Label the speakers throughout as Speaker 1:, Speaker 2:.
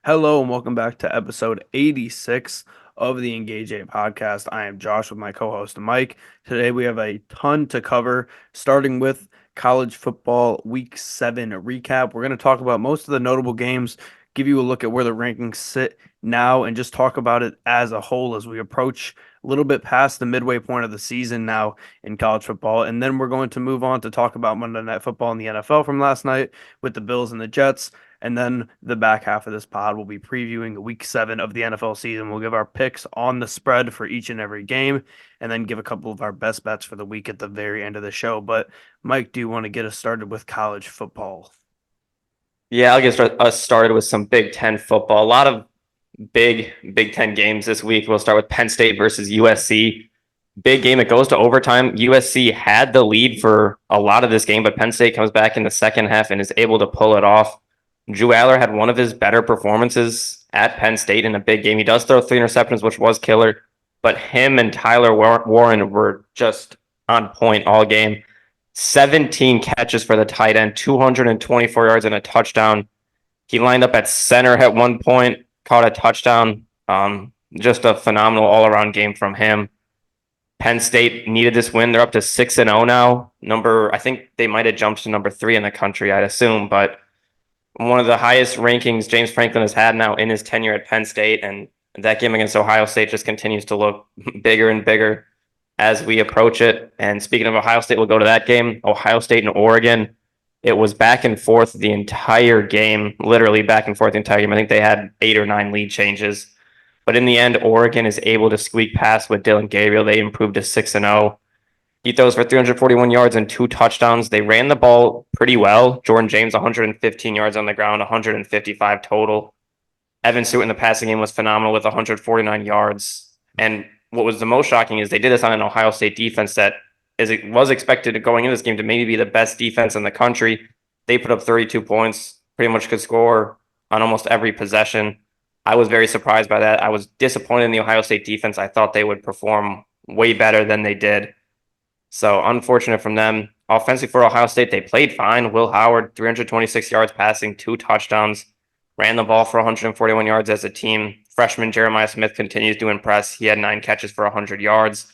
Speaker 1: Hello and welcome back to episode 86 of the Engage 8 podcast. I am Josh with my co-host Mike. Today we have a ton to cover, starting with college football week 7 recap. We're going to talk about most of the notable games, give you a look at where the rankings sit now, and just talk about it as a whole as we approach a little bit past the midway point of the season now in college football. And then we're going to move on to talk about Monday Night Football in the NFL from last night with the Bills and the Jets. And then the back half of this pod will be previewing week 7 of the NFL season. We'll give our picks on the spread for each and every game and then give a couple of our best bets for the week at the very end of the show. But Mike, do you want to get us started with college football?
Speaker 2: Yeah, I'll get us started with some Big Ten football. A lot of Big Ten games this week. We'll start with Penn State versus USC. Big game. It goes to overtime. USC had the lead for a lot of this game, but Penn State comes back in the second half and is able to pull it off. Drew Aller had one of his better performances at Penn State in a big game. He does throw 3 interceptions, which was killer, but him and Tyler Warren were just on point all game. 17 catches for the tight end, 224 yards and a touchdown. He lined up at center at one point, caught a touchdown. Just a phenomenal all-around game from him. Penn State needed this win. They're up to 6-0 now. I think they might have jumped to number 3 in the country, I'd assume, but one of the highest rankings James Franklin has had now in his tenure at Penn State, and that game against Ohio State just continues to look bigger and bigger as we approach it. And speaking of Ohio State, we'll go to that game. Ohio State and Oregon. It was back and forth the entire game, literally back and forth the entire game. I think they had 8 or 9 lead changes. But in the end, Oregon is able to squeak past with Dylan Gabriel. They improved to 6-0. He throws for 341 yards and 2 touchdowns. They ran the ball pretty well. Jordan James, 115 yards on the ground, 155 total. Evan Stewart in the passing game was phenomenal with 149 yards. And what was the most shocking is they did this on an Ohio State defense that was expected to going into this game to maybe be the best defense in the country. They put up 32 points, pretty much could score on almost every possession. I was very surprised by that. I was disappointed in the Ohio State defense. I thought they would perform way better than they did. So unfortunate from them. Offensively for Ohio State, they played fine. Will Howard, 326 yards passing, 2 touchdowns, ran the ball for 141 yards as a team. Freshman Jeremiah Smith continues to impress. He had 9 catches for 100 yards.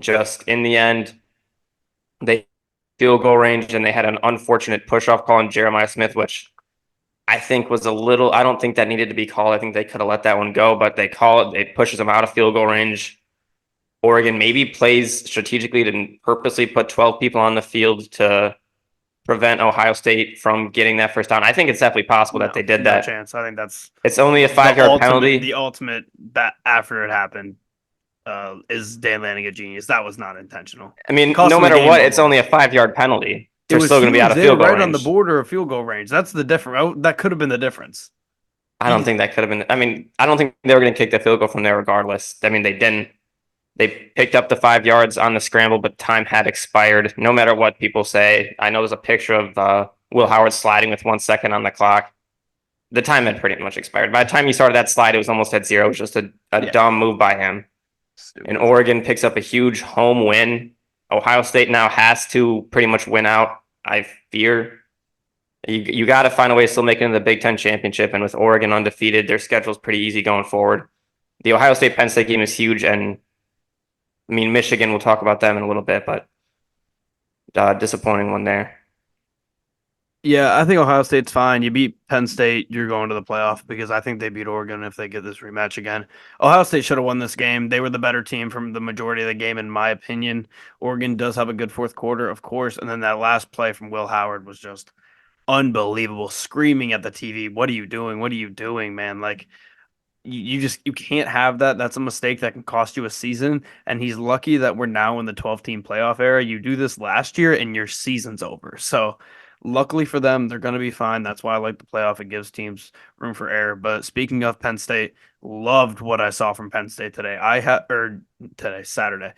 Speaker 2: Just in the end, they field goal range, and they had an unfortunate push-off call on Jeremiah Smith, which I think was I don't think that needed to be called. I think they could have let that one go, but they call it. It pushes them out of field goal range. Oregon maybe plays strategically to purposely put 12 people on the field to prevent Ohio State from getting that first down. I think it's definitely possible that they did that.
Speaker 1: No chance. I think that's
Speaker 2: It's only a 5-yard penalty.
Speaker 1: The ultimate that after it happened is Dan Lanning a genius. That was not intentional.
Speaker 2: I mean, no matter what, it's only a 5-yard penalty. They're still going to be out of field goal range.
Speaker 1: Right on the border of field goal range. That's the difference. That could have been the difference.
Speaker 2: I don't think that could have been. I mean, I don't think they were going to kick the field goal from there regardless. I mean, they didn't. They picked up the 5 yards on the scramble, but time had expired. No matter what people say, I know there's a picture of Will Howard sliding with 1 second on the clock. The time had pretty much expired. By the time he started that slide, it was almost at 0. It was just a dumb move by him. Stupid. And Oregon picks up a huge home win. Ohio State now has to pretty much win out, I fear. You got to find a way to still make it into the Big Ten championship. And with Oregon undefeated, their schedule's pretty easy going forward. The Ohio State-Penn State game is huge, and I mean, Michigan, we'll talk about them in a little bit, but disappointing one there.
Speaker 1: Yeah, I think Ohio State's fine. You beat Penn State, you're going to the playoff because I think they beat Oregon if they get this rematch again. Ohio State should have won this game. They were the better team from the majority of the game, in my opinion. Oregon does have a good fourth quarter, of course, and then that last play from Will Howard was just unbelievable, screaming at the TV, "What are you doing? What are you doing, man?" Like, you can't have that. That's a mistake that can cost you a season. And he's lucky that we're now in the 12-team playoff era. You do this last year and your season's over. So luckily for them, they're going to be fine. That's why I like the playoff. It gives teams room for error. But speaking of Penn State, loved what I saw from Penn State today. Saturday.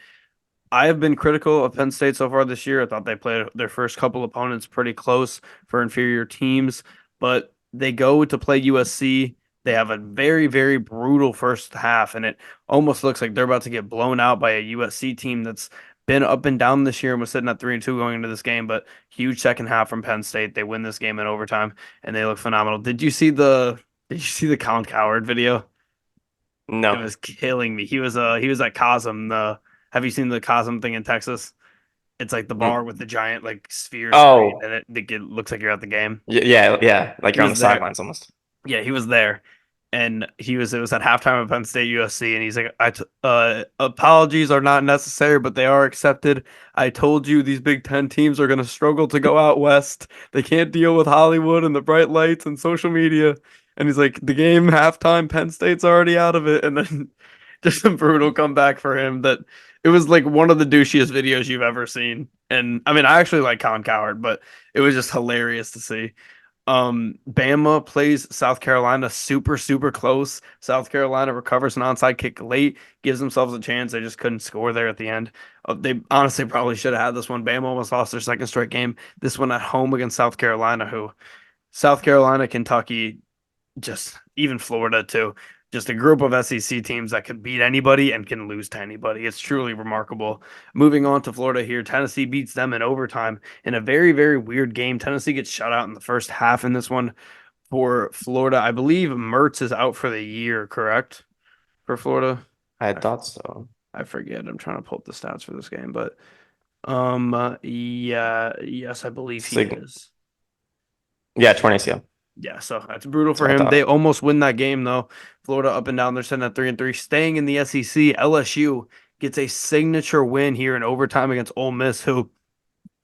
Speaker 1: I have been critical of Penn State so far this year. I thought they played their first couple opponents pretty close for inferior teams, but they go to play USC. They have a very, very brutal first half, and it almost looks like they're about to get blown out by a USC team that's been up and down this year and was sitting at 3-2 going into this game, but huge second half from Penn State. They win this game in overtime, and they look phenomenal. Did you see the Did you see the Colin Coward video? It
Speaker 2: No.
Speaker 1: was killing me. He was at Cosm. The Have you seen the Cosm thing in Texas? It's like the
Speaker 2: Mm.
Speaker 1: bar with the giant like sphere screen,
Speaker 2: Oh,
Speaker 1: and it looks like you're at the game.
Speaker 2: yeah, yeah. Like
Speaker 1: He
Speaker 2: you're on the
Speaker 1: was there.
Speaker 2: sidelines almost.
Speaker 1: Yeah, he was there, and it was at halftime of Penn State USC, and he's like, apologies are not necessary, but they are accepted. I told you these Big Ten teams are going to struggle to go out west. They can't deal with Hollywood and the bright lights and social media." And he's like, "The game halftime, Penn State's already out of it," and then just a brutal comeback for him. That it was like one of the douchiest videos you've ever seen. And I mean, I actually like Colin Coward, but it was just hilarious to see. Bama plays South Carolina super, super close. South Carolina recovers an onside kick late, gives themselves a chance. They just couldn't score there at the end. They honestly probably should have had this one. Bama almost lost their second straight game. This one at home against South Carolina, who South Carolina, Kentucky, just even Florida too. Just a group of SEC teams that can beat anybody and can lose to anybody. It's truly remarkable. Moving on to Florida here, Tennessee beats them in overtime in a very, very weird game. Tennessee gets shut out in the first half in this one for Florida. I believe Mertz is out for the year, correct? For Florida?
Speaker 2: I
Speaker 1: I,
Speaker 2: thought so.
Speaker 1: I forget. I'm trying to pull up the stats for this game, but yeah, yes, I believe he
Speaker 2: Sig
Speaker 1: is.
Speaker 2: yeah, 20 CL.
Speaker 1: Yeah, so that's brutal
Speaker 2: That's
Speaker 1: for
Speaker 2: what I
Speaker 1: him. They
Speaker 2: thought.
Speaker 1: almost win that game though. Florida up and down. They're sitting at 3-3, staying in the SEC. LSU gets a signature win here in overtime against Ole Miss, who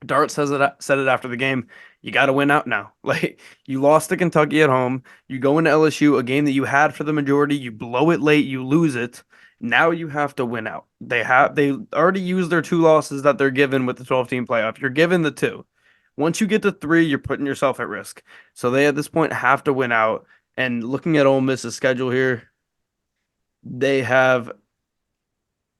Speaker 1: Dart said it after the game. You got to win out now. Like you lost to Kentucky at home. You go into LSU, a game that you had for the majority. You blow it late. You lose it. Now you have to win out. They already used their two losses that they're given with the 12-team playoff. You're given the two. Once you get to three, you're putting yourself at risk. So they at this point have to win out. And looking at Ole Miss's schedule here, they have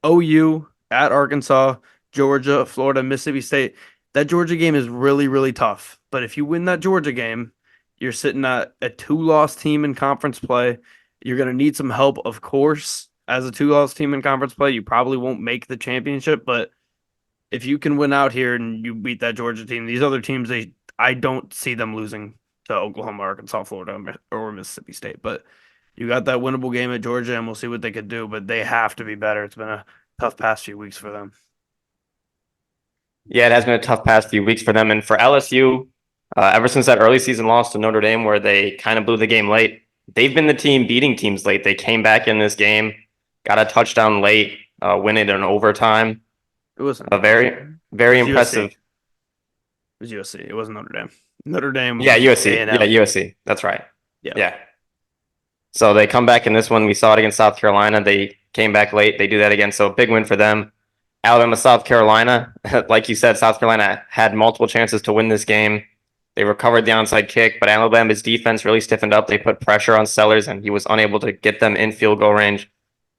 Speaker 1: OU at Arkansas, Georgia, Florida, Mississippi State. That Georgia game is really, really tough. But if you win that Georgia game, you're sitting at a two-loss team in conference play. You're going to need some help, of course, as a two-loss team in conference play. You probably won't make the championship, but if you can win out here and you beat that Georgia team, these other teams, I don't see them losing to Oklahoma, Arkansas, Florida, or Mississippi State. But you got that winnable game at Georgia, and we'll see what they could do. But they have to be better. It's been a tough past few weeks for them.
Speaker 2: Yeah, it has been a tough past few weeks for them. And for LSU, ever since that early season loss to Notre Dame, where they kind of blew the game late, they've been the team beating teams late. They came back in this game, got a touchdown late, winning in overtime.
Speaker 1: It wasn't
Speaker 2: A
Speaker 1: LSU.
Speaker 2: very,
Speaker 1: It
Speaker 2: very
Speaker 1: was USC.
Speaker 2: impressive.
Speaker 1: It was USC. It wasn't Notre Dame. Notre Dame
Speaker 2: Yeah,
Speaker 1: was
Speaker 2: USC. Yeah,
Speaker 1: A&M.
Speaker 2: USC. That's right.
Speaker 1: Yeah.
Speaker 2: Yeah. So they come back in this one. We saw it against South Carolina. They came back late. They do that again. So big win for them. Alabama, South Carolina. Like you said, South Carolina had multiple chances to win this game. They recovered the onside kick, but Alabama's defense really stiffened up. They put pressure on Sellers, and he was unable to get them in field goal range.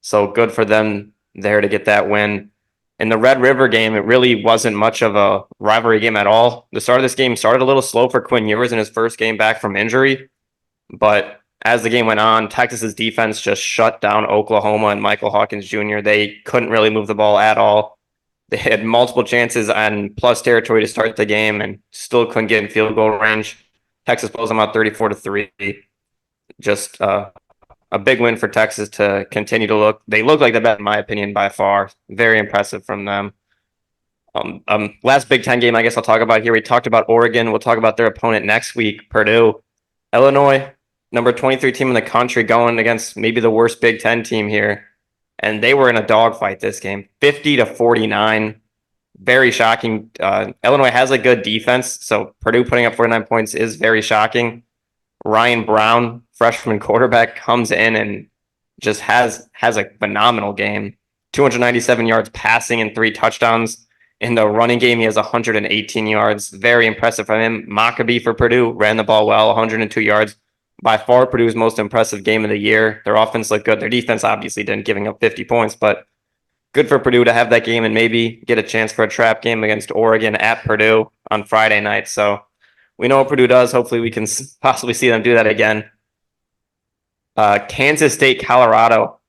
Speaker 2: So good for them there to get that win. In the Red River game, it really wasn't much of a rivalry game at all. The start of this game started a little slow for Quinn Ewers in his first game back from injury, but as the game went on, Texas's defense just shut down Oklahoma and Michael Hawkins Jr. They couldn't really move the ball at all. They had multiple chances on plus territory to start the game and still couldn't get in field goal range. Texas blows them out 34-3. Just a big win for Texas to continue to look. They look like the best, in my opinion, by far. Very impressive from them. Last Big Ten game, I guess I'll talk about here. We talked about Oregon. We'll talk about their opponent next week, Purdue. Illinois, number 23 team in the country, going against maybe the worst Big Ten team here. And they were in a dogfight this game, 50-49. Very shocking. Illinois has a good defense, so Purdue putting up 49 points is very shocking. Ryan Brown, freshman quarterback, comes in and just has a phenomenal game. 297 yards passing and 3 touchdowns. In the running game, he has 118 yards. Very impressive from him. Maccabee for Purdue ran the ball well, 102 yards. By far, Purdue's most impressive game of the year. Their offense looked good. Their defense obviously didn't, giving up 50 points, but good for Purdue to have that game and maybe get a chance for a trap game against Oregon at Purdue on Friday night. So we know what Purdue does. Hopefully we can possibly see them do that again. Kansas State, Colorado.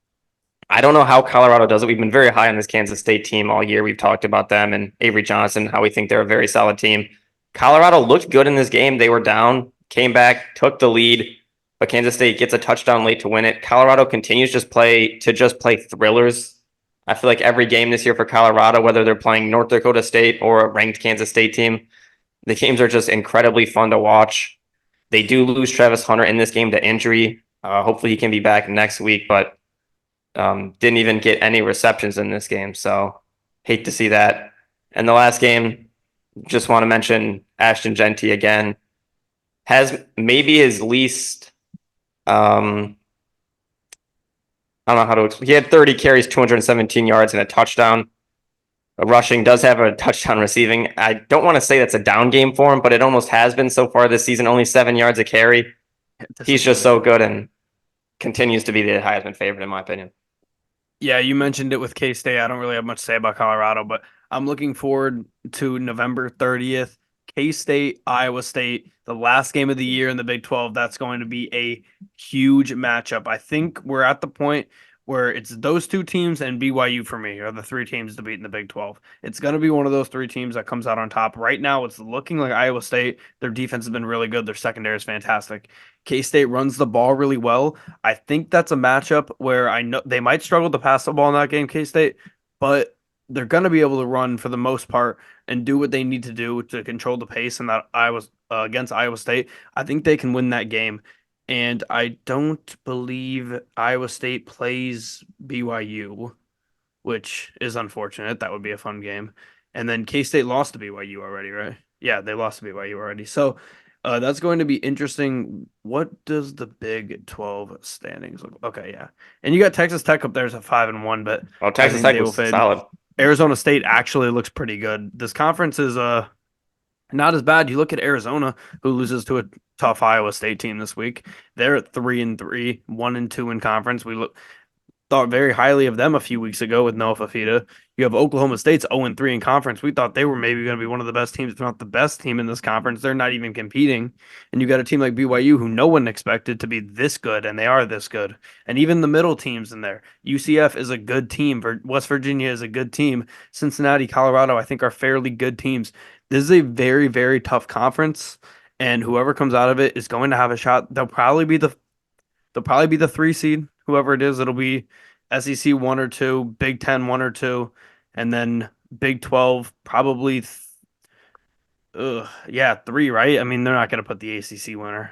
Speaker 2: I don't know how Colorado does it. We've been very high on this Kansas State team all year. We've talked about them and Avery Johnson, how we think they're a very solid team. Colorado looked good in this game. They were down, came back, took the lead. but Kansas State gets a touchdown late to win it. Colorado continues just play thrillers. I feel like every game this year for Colorado, whether they're playing North Dakota State or a ranked Kansas State team, the games are just incredibly fun to watch. They do lose Travis Hunter in this game to injury. Hopefully he can be back next week, but didn't even get any receptions in this game. So hate to see that. And the last game, just want to mention Ashton Genty again. Has maybe his least, I don't know how to explain. He had 30 carries, 217 yards, and a touchdown. Rushing does have a touchdown receiving. I don't want to say that's a down game for him, but it almost has been so far this season. Only 7 yards a carry. He's just so good and continues to be the Heisman favorite, in my opinion.
Speaker 1: Yeah, you mentioned it with K-State. I don't really have much to say about Colorado, but I'm looking forward to November 30th. K-State, Iowa State, the last game of the year in the Big 12. That's going to be a huge matchup. I think we're at the point where it's those two teams and BYU for me are the three teams to beat in the Big 12. It's going to be one of those three teams that comes out on top. Right now, it's looking like Iowa State. Their defense has been really good. Their secondary is fantastic. K-State runs the ball really well. I think that's a matchup where I know they might struggle to pass the ball in that game, K-State, but they're going to be able to run for the most part and do what they need to do to control the pace. And that Iowa against Iowa State, I think they can win that game. And I don't believe Iowa State plays BYU, which is unfortunate. That would be a fun game. And then K-State lost to BYU already, right? Yeah, they lost to BYU already. So that's going to be interesting. What does the Big 12 standings look? Okay, yeah. And you got Texas Tech up there as a 5-1, but
Speaker 2: Well,
Speaker 1: I
Speaker 2: Texas
Speaker 1: think
Speaker 2: Tech
Speaker 1: they will
Speaker 2: was
Speaker 1: fade.
Speaker 2: solid.
Speaker 1: Arizona State actually looks pretty good. This conference is not as bad. You look at Arizona, who loses to a tough Iowa State team this week. They're at 3-3, 1-2 in conference. We thought very highly of them a few weeks ago with Noah Fafita. You have Oklahoma State's 0-3 in conference. We thought they were maybe going to be one of the best teams, if not the best team in this conference. They're not even competing. And you got a team like BYU who no one expected to be this good, and they are this good. And even the middle teams in there. UCF is a good team. West Virginia is a good team. Cincinnati, Colorado, I think are fairly good teams. This is a very, very tough conference, and whoever comes out of it is going to have a shot. They'll probably be the 3 seed, whoever it is. It'll be SEC 1 or 2, Big Ten 1 or 2, and then Big 12 probably, yeah, 3, right? I mean, they're not going to put the ACC winner,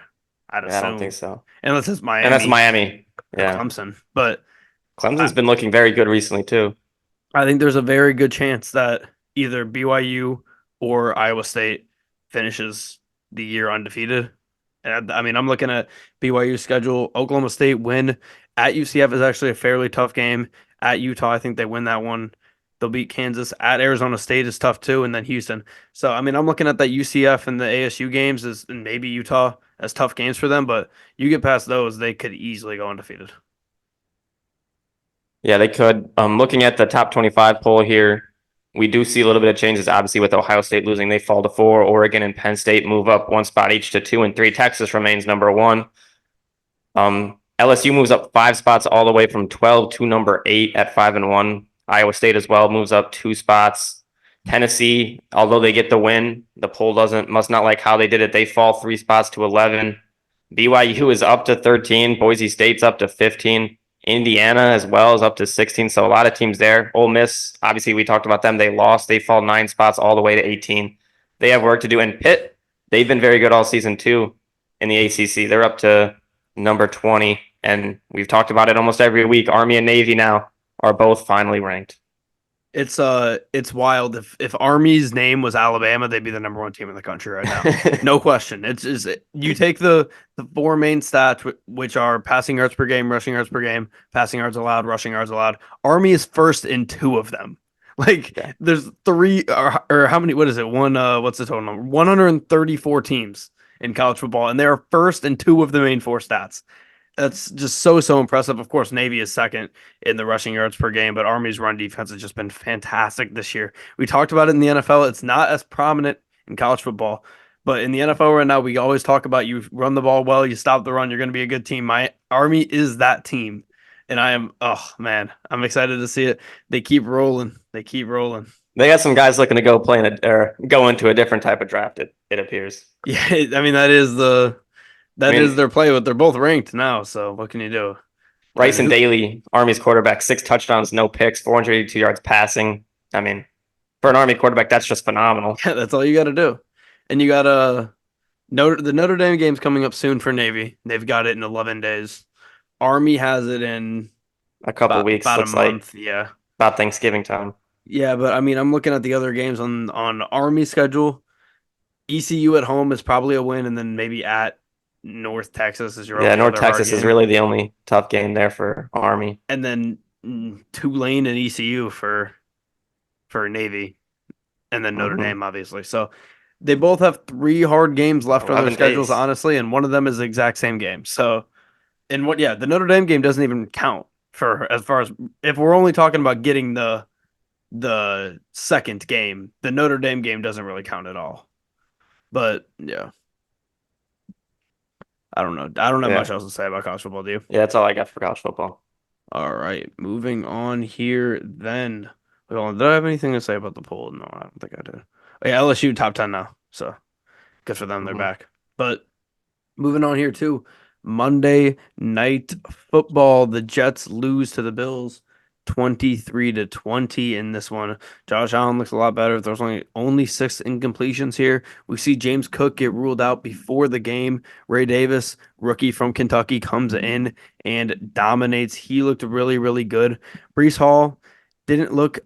Speaker 1: I'd
Speaker 2: Yeah, I don't think
Speaker 1: assume,
Speaker 2: so.
Speaker 1: unless it's
Speaker 2: And that's
Speaker 1: Miami
Speaker 2: Miami.
Speaker 1: or
Speaker 2: Yeah.
Speaker 1: Clemson. But
Speaker 2: Clemson's
Speaker 1: I,
Speaker 2: been looking very good recently, too.
Speaker 1: I think there's a very good chance that either BYU or Iowa State finishes the year undefeated. And I mean, I'm looking at BYU's schedule. Oklahoma State win at UCF is actually a fairly tough game. At Utah, I think they win that one. They'll beat Kansas. At Arizona State is tough too, and then Houston. So I mean, I'm looking at that UCF and the ASU games and maybe Utah as tough games for them. But you get past those, they could easily go undefeated.
Speaker 2: Yeah, they could. Looking at the top 25 poll here, we do see a little bit of changes. Obviously, with Ohio State losing, they fall to 4. Oregon and Penn State move up one spot each to 2 and 3. Texas remains number 1. LSU moves up 5 spots all the way from 12 to number 8 at 5-1. Iowa State as well moves up 2 spots. Tennessee, although they get the win, the poll must not like how they did it. They fall 3 spots to 11. BYU is up to 13. Boise State's up to 15. Indiana as well is up to 16. So a lot of teams there. Ole Miss, obviously we talked about them. They lost. They fall 9 spots all the way to 18. They have work to do. And Pitt, they've been very good all season too in the ACC. They're up to number 20. And we've talked about it almost every week. Army and Navy now are both finally ranked.
Speaker 1: It's wild. If Army's name was Alabama, they'd be the number 1 team in the country right now. No question. It's just you take the 4 main stats, which are passing yards per game, rushing yards per game, passing yards allowed, rushing yards allowed. Army is first in 2 of them. Like
Speaker 2: Yeah.
Speaker 1: there's 3 or how many? What is it? What's the total number? 134 teams in college football, and they're first in 2 of the main 4 stats. That's just so impressive. Of course, Navy is second in the rushing yards per game, but Army's run defense has just been fantastic this year. We talked about it in the NFL. It's not as prominent in college football, but in the NFL right now, we always talk about you run the ball well, you stop the run, you're going to be a good team. My Army is that team, and oh man, I'm excited to see it. They keep rolling. They keep rolling.
Speaker 2: They got some guys looking to go go into a different type of draft. It appears.
Speaker 1: Yeah, I mean that is
Speaker 2: I
Speaker 1: That is
Speaker 2: mean,
Speaker 1: their play, but they're both ranked now. So what can you do? And
Speaker 2: Rice and
Speaker 1: who?
Speaker 2: Daly, Army's quarterback, 6 touchdowns, no picks, 482 yards passing. I mean, for an Army quarterback, that's just phenomenal.
Speaker 1: Yeah, that's all you got to do. And you got the Notre Dame game's coming up soon for Navy. They've got it in 11 days. Army has it in
Speaker 2: A couple weeks
Speaker 1: about a
Speaker 2: looks like
Speaker 1: month. Yeah.
Speaker 2: about Thanksgiving time.
Speaker 1: Yeah, but I mean, I'm looking at the other games on Army schedule. ECU at home is probably a win, and then maybe at North Texas is your
Speaker 2: Yeah,
Speaker 1: only
Speaker 2: North
Speaker 1: other hard
Speaker 2: Texas is
Speaker 1: game,
Speaker 2: really the only tough game there for Army.
Speaker 1: and then Tulane and ECU for Navy, and then Notre
Speaker 2: Hmm.
Speaker 1: Dame, obviously. So they both have three hard games left on their
Speaker 2: 11
Speaker 1: schedules,
Speaker 2: days.
Speaker 1: honestly, and one of them is the exact same game. So, and what? Yeah, the Notre Dame game doesn't even count for as far as if we're only talking about getting the second game. The Notre Dame game doesn't really count at all. But yeah, I don't know. I don't have much
Speaker 2: Yeah.
Speaker 1: else to say about college football, do you?
Speaker 2: Yeah, that's all I got for college football.
Speaker 1: All right, moving on here then. Wait, hold on, did I have anything to say about the poll? No, I don't think I did. Oh, yeah, LSU top 10 now. So good for them. They're
Speaker 2: Hmm.
Speaker 1: back. But moving on here too. Monday night football. The Jets lose to the Bills 23-20 in this one. Josh Allen looks a lot better. There's only six incompletions here. We see James Cook get ruled out before the game. Ray Davis, rookie from Kentucky, comes in and dominates. He looked really, really good. Brees Hall didn't look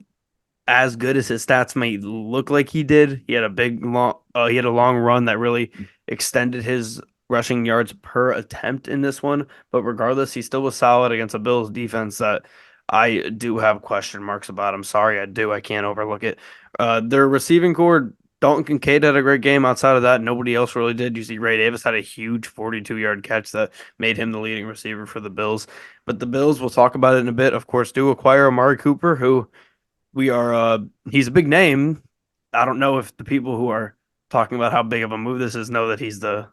Speaker 1: as good as his stats might look like he did. He had he had a long run that really extended his rushing yards per attempt in this one. But regardless, he still was solid against a Bills defense that I do have question marks about. I'm sorry, I do. I can't overlook it. Their receiving core, Dalton Kincaid had a great game. Outside of that, nobody else really did. You see, Ray Davis had a huge 42-yard catch that made him the leading receiver for the Bills. But the Bills, we'll talk about it in a bit, of course, do acquire Amari Cooper, who we are he's a big name. I don't know if the people who are talking about how big of a move this is know that he's the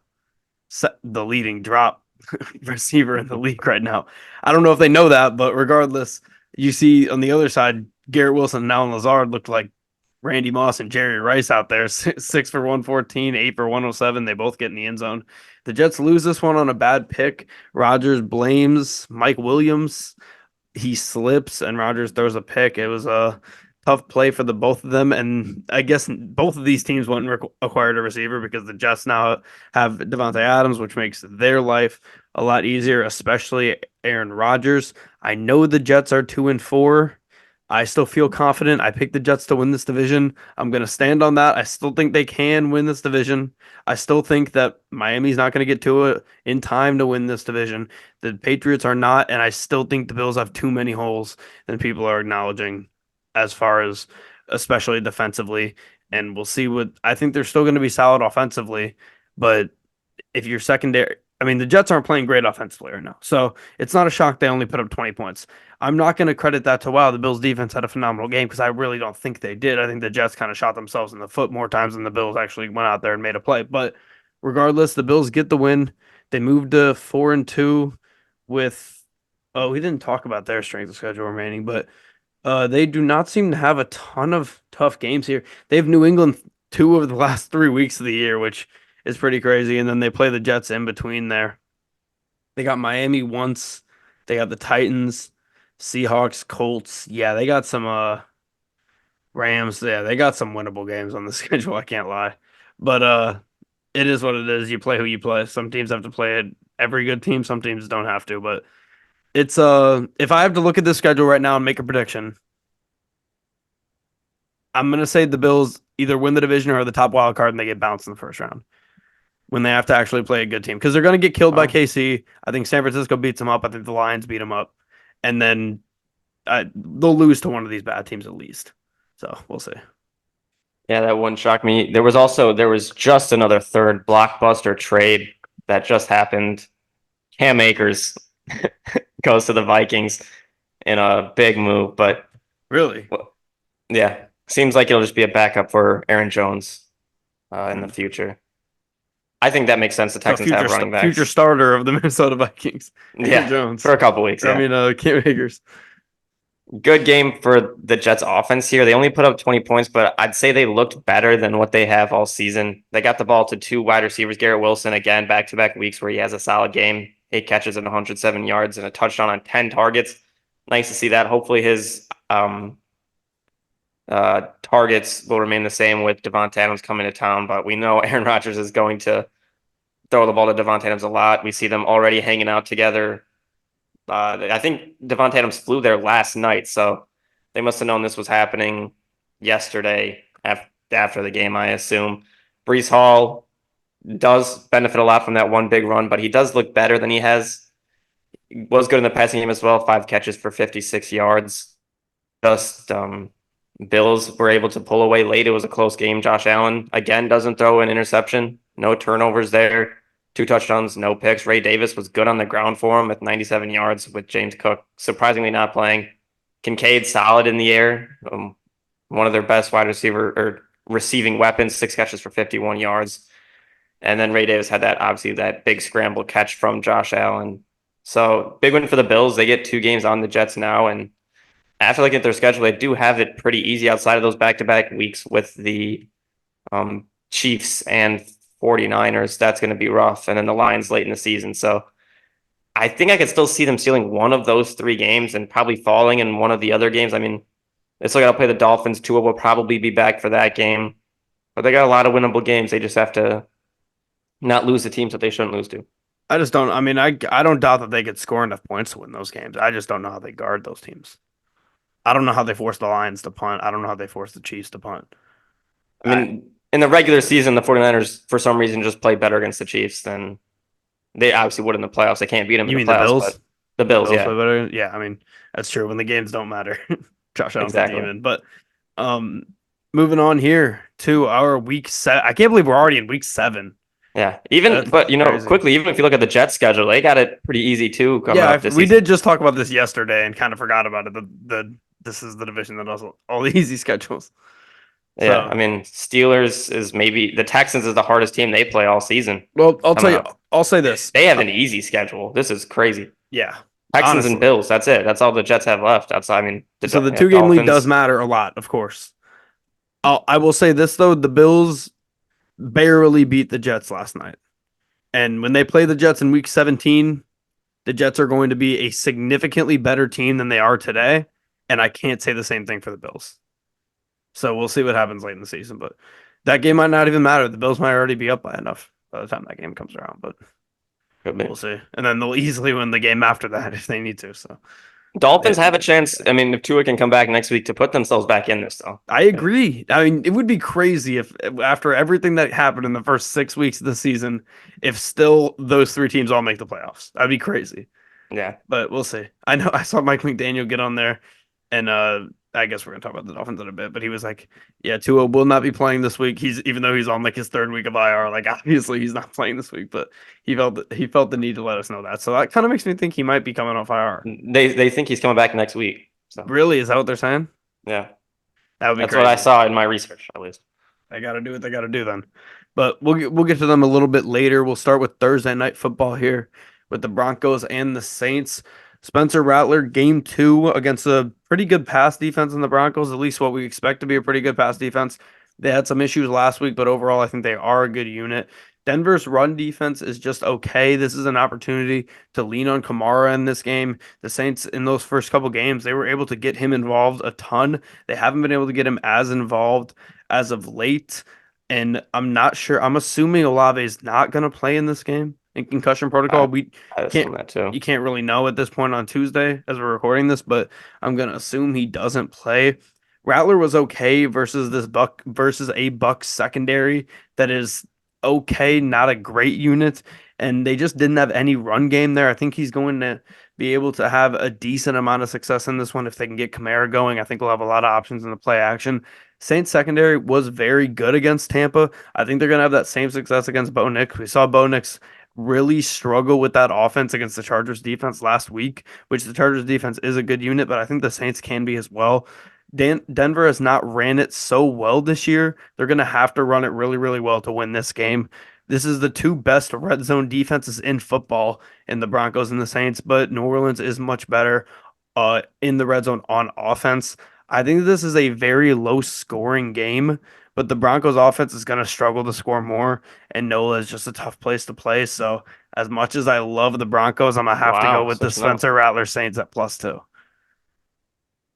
Speaker 1: leading drop receiver in the league right now. I don't know if they know that, but regardless, you see on the other side, Garrett Wilson and Alan Lazard looked like Randy Moss and Jerry Rice out there. 6 for 114, 8 for 107. They both get in the end zone. The Jets lose this one on a bad pick. Rodgers blames Mike Williams. He slips and Rodgers throws a pick. It was a tough play for the both of them, and I guess both of these teams went and acquired a receiver because the Jets now have Devontae Adams, which makes their life a lot easier, especially Aaron Rodgers. I know the Jets are 2-4. I still feel confident. I picked the Jets to win this division. I'm going to stand on that. I still think they can win this division. I still think that Miami's not going to get to it in time to win this division. The Patriots are not, and I still think the Bills have too many holes than people are acknowledging as far as especially defensively. And we'll see what I think they're still going to be solid offensively, but if you're secondary, I mean, the Jets aren't playing great offensively right now. So it's not a shock they only put up 20 points. I'm not going to credit that to, wow, the Bills defense had a phenomenal game because I really don't think they did. I think the Jets kind of shot themselves in the foot more times than the Bills actually went out there and made a play. But regardless, the Bills get the win. They moved to 4-2 with, oh, we didn't talk about their strength of schedule remaining, but they do not seem to have a ton of tough games here. They have New England 2 of the last 3 weeks of the year, which is pretty crazy. And then they play the Jets in between there. They got Miami once. They got the Titans, Seahawks, Colts. Yeah, they got some Rams. Yeah, they got some winnable games on the schedule, I can't lie. But it is what it is. You play who you play. Some teams have to play it. Every good team, some teams don't have to, but it's if I have to look at this schedule right now and make a prediction, I'm gonna say the Bills either win the division or are the top wild card and they get bounced in the first round when they have to actually play a good team because they're gonna get killed by
Speaker 2: Oh,
Speaker 1: KC. I think San Francisco beats them up. I think the Lions beat them up, and then they'll lose to one of these bad teams at least. So we'll see.
Speaker 2: yeah, that wouldn't shock me. There was just another third blockbuster trade that just happened. Cam Akers goes to the Vikings in a big move, but
Speaker 1: Really,
Speaker 2: well, yeah, seems like it'll just be a backup for Aaron Jones in the future. I think that makes sense. The
Speaker 1: so
Speaker 2: Texans have running
Speaker 1: future
Speaker 2: backs.
Speaker 1: starter of the Minnesota Vikings, Aaron
Speaker 2: Yeah, for
Speaker 1: Jones.
Speaker 2: a couple weeks.
Speaker 1: Or, I
Speaker 2: Yeah,
Speaker 1: mean, Cam Akers.
Speaker 2: Good game for the Jets offense here. They only put up 20 points, but I'd say they looked better than what they have all season. They got the ball to two wide receivers, Garrett Wilson, again, back-to-back weeks where he has a solid game, 8 catches and 107 yards and a touchdown on 10 targets. Nice to see that. Hopefully his targets will remain the same with Devontae Adams coming to town, but we know Aaron Rodgers is going to throw the ball to Devontae Adams a lot. We see them already hanging out together. I think Devontae Adams flew there last night, so they must have known this was happening yesterday after the game, I assume. Brees Hall does benefit a lot from that one big run, but he does look better than he has. He was good in the passing game as well, 5 catches for 56 yards. Just Bills were able to pull away late. It was a close game. Josh Allen, again, doesn't throw an interception. No turnovers there. 2 touchdowns, no picks. Ray Davis was good on the ground for him with 97 yards with James Cook surprisingly not playing. Kincaid solid in the air. One of their best wide receiver or receiving weapons, 6 catches for 51 yards. And then Ray Davis had that big scramble catch from Josh Allen. So big win for the Bills. They get 2 games on the Jets now. And after looking at their schedule, they do have it pretty easy outside of those back-to-back weeks with the Chiefs and 49ers. That's going to be rough. And then the Lions late in the season. So I think I could still see them stealing one of those 3 games and probably falling in one of the other games. I mean, they still got to play the Dolphins. Tua will probably be back for that game. But they got a lot of winnable games. They just have to not lose the teams that they shouldn't lose to.
Speaker 1: I just don't. I mean, I don't doubt that they could score enough points to win those games. I just don't know how they guard those teams. I don't know how they force the Lions to punt. I don't know how they force the Chiefs to punt.
Speaker 2: I mean, in the regular season, the 49ers, for some reason, just play better against the Chiefs than they obviously would in the playoffs. They can't beat them
Speaker 1: You
Speaker 2: in
Speaker 1: mean
Speaker 2: the
Speaker 1: the
Speaker 2: playoffs,
Speaker 1: Bills?
Speaker 2: but the Bills,
Speaker 1: Bills
Speaker 2: yeah,
Speaker 1: play better? Yeah, I mean, that's true when the games don't matter. Josh Allen's a
Speaker 2: exactly.
Speaker 1: demon. But um, moving on here to our week 7. I can't believe we're already in week 7.
Speaker 2: Yeah,
Speaker 1: That's
Speaker 2: but
Speaker 1: crazy.
Speaker 2: quickly, even if you look at the Jets schedule, they got it pretty easy too coming
Speaker 1: Yeah,
Speaker 2: up this
Speaker 1: we
Speaker 2: season.
Speaker 1: did just talk about this yesterday and kind of forgot about it. This is the division that does all the easy schedules.
Speaker 2: Yeah,
Speaker 1: So,
Speaker 2: I mean, Steelers is maybe the Texans is the hardest team they play all season
Speaker 1: well, I'll tell
Speaker 2: coming
Speaker 1: you,
Speaker 2: up.
Speaker 1: I'll say this.
Speaker 2: They have an easy schedule. This is crazy.
Speaker 1: Yeah,
Speaker 2: Texans and
Speaker 1: honestly.
Speaker 2: Bills. That's it. That's all the Jets have left. That's I mean,
Speaker 1: So the
Speaker 2: yeah,
Speaker 1: 2 game lead does
Speaker 2: Dolphins.
Speaker 1: matter a lot, of course. I will say this though, the Bills barely beat the Jets last night. And when they play the Jets in week 17, the Jets are going to be a significantly better team than they are today. And I can't say the same thing for the Bills. So we'll see what happens late in the season. But that game might not even matter. The Bills might already be up by enough by the time that game comes around. But
Speaker 2: Could be.
Speaker 1: we'll see. And then they'll easily win the game after that if they need to. So
Speaker 2: Dolphins have a chance. I mean, if Tua can come back next week to put themselves back in this, though.
Speaker 1: I agree. I mean, it would be crazy if after everything that happened in the first 6 weeks of the season, if still those 3 teams all make the playoffs. That'd be crazy.
Speaker 2: Yeah.
Speaker 1: But we'll see. I know I saw Mike McDaniel get on there, and I guess we're gonna talk about the Dolphins in a bit. But he was like, "Yeah, Tua will not be playing this week. He's even though he's on like his 3rd week of IR. Like obviously he's not playing this week, but he felt the need to let us know that. So that kind of makes me think he might be coming off IR.
Speaker 2: They think he's coming back next week. So
Speaker 1: Really, is that what they're saying?
Speaker 2: yeah,
Speaker 1: That would be
Speaker 2: that's
Speaker 1: crazy.
Speaker 2: what I saw in my research, at least.
Speaker 1: They got to do what they got to do then. But we'll get to them a little bit later. We'll start with Thursday night football here with the Broncos and the Saints. Spencer Rattler, game 2 against a pretty good pass defense in the Broncos, at least what we expect to be a pretty good pass defense. They had some issues last week, but overall, I think they are a good unit. Denver's run defense is just okay. This is an opportunity to lean on Kamara in this game. The Saints, in those first couple games, they were able to get him involved a ton. They haven't been able to get him as involved as of late. And I'm not sure. I'm assuming Olave is not going to play in this game in concussion protocol.
Speaker 2: I,
Speaker 1: We
Speaker 2: I
Speaker 1: can't
Speaker 2: assume that too.
Speaker 1: you can't really know at this point on Tuesday as we're recording this, but I'm gonna assume he doesn't play. Rattler was okay versus a Buck secondary that is okay, not a great unit, and they just didn't have any run game there. I think he's going to be able to have a decent amount of success in this one if they can get Kamara going. I think we'll have a lot of options in the play action. Saints secondary was very good against Tampa. I think they're going to have that same success against Bo Nix. We saw Bo Nix really struggle with that offense against the Chargers defense last week, which the Chargers defense is a good unit, but I think the Saints can be as well. Denver has not ran it so well this year. They're going to have to run it really, really well to win this game. This is the 2 best red zone defenses in football in the Broncos and the Saints, but New Orleans is much better in the red zone on offense. I think this is a very low scoring game, but the Broncos offense is going to struggle to score more, and NOLA is just a tough place to play. So as much as I love the Broncos, I'm gonna have to go
Speaker 2: Wow,
Speaker 1: with the
Speaker 2: switching up.
Speaker 1: Spencer Rattler Saints at +2, which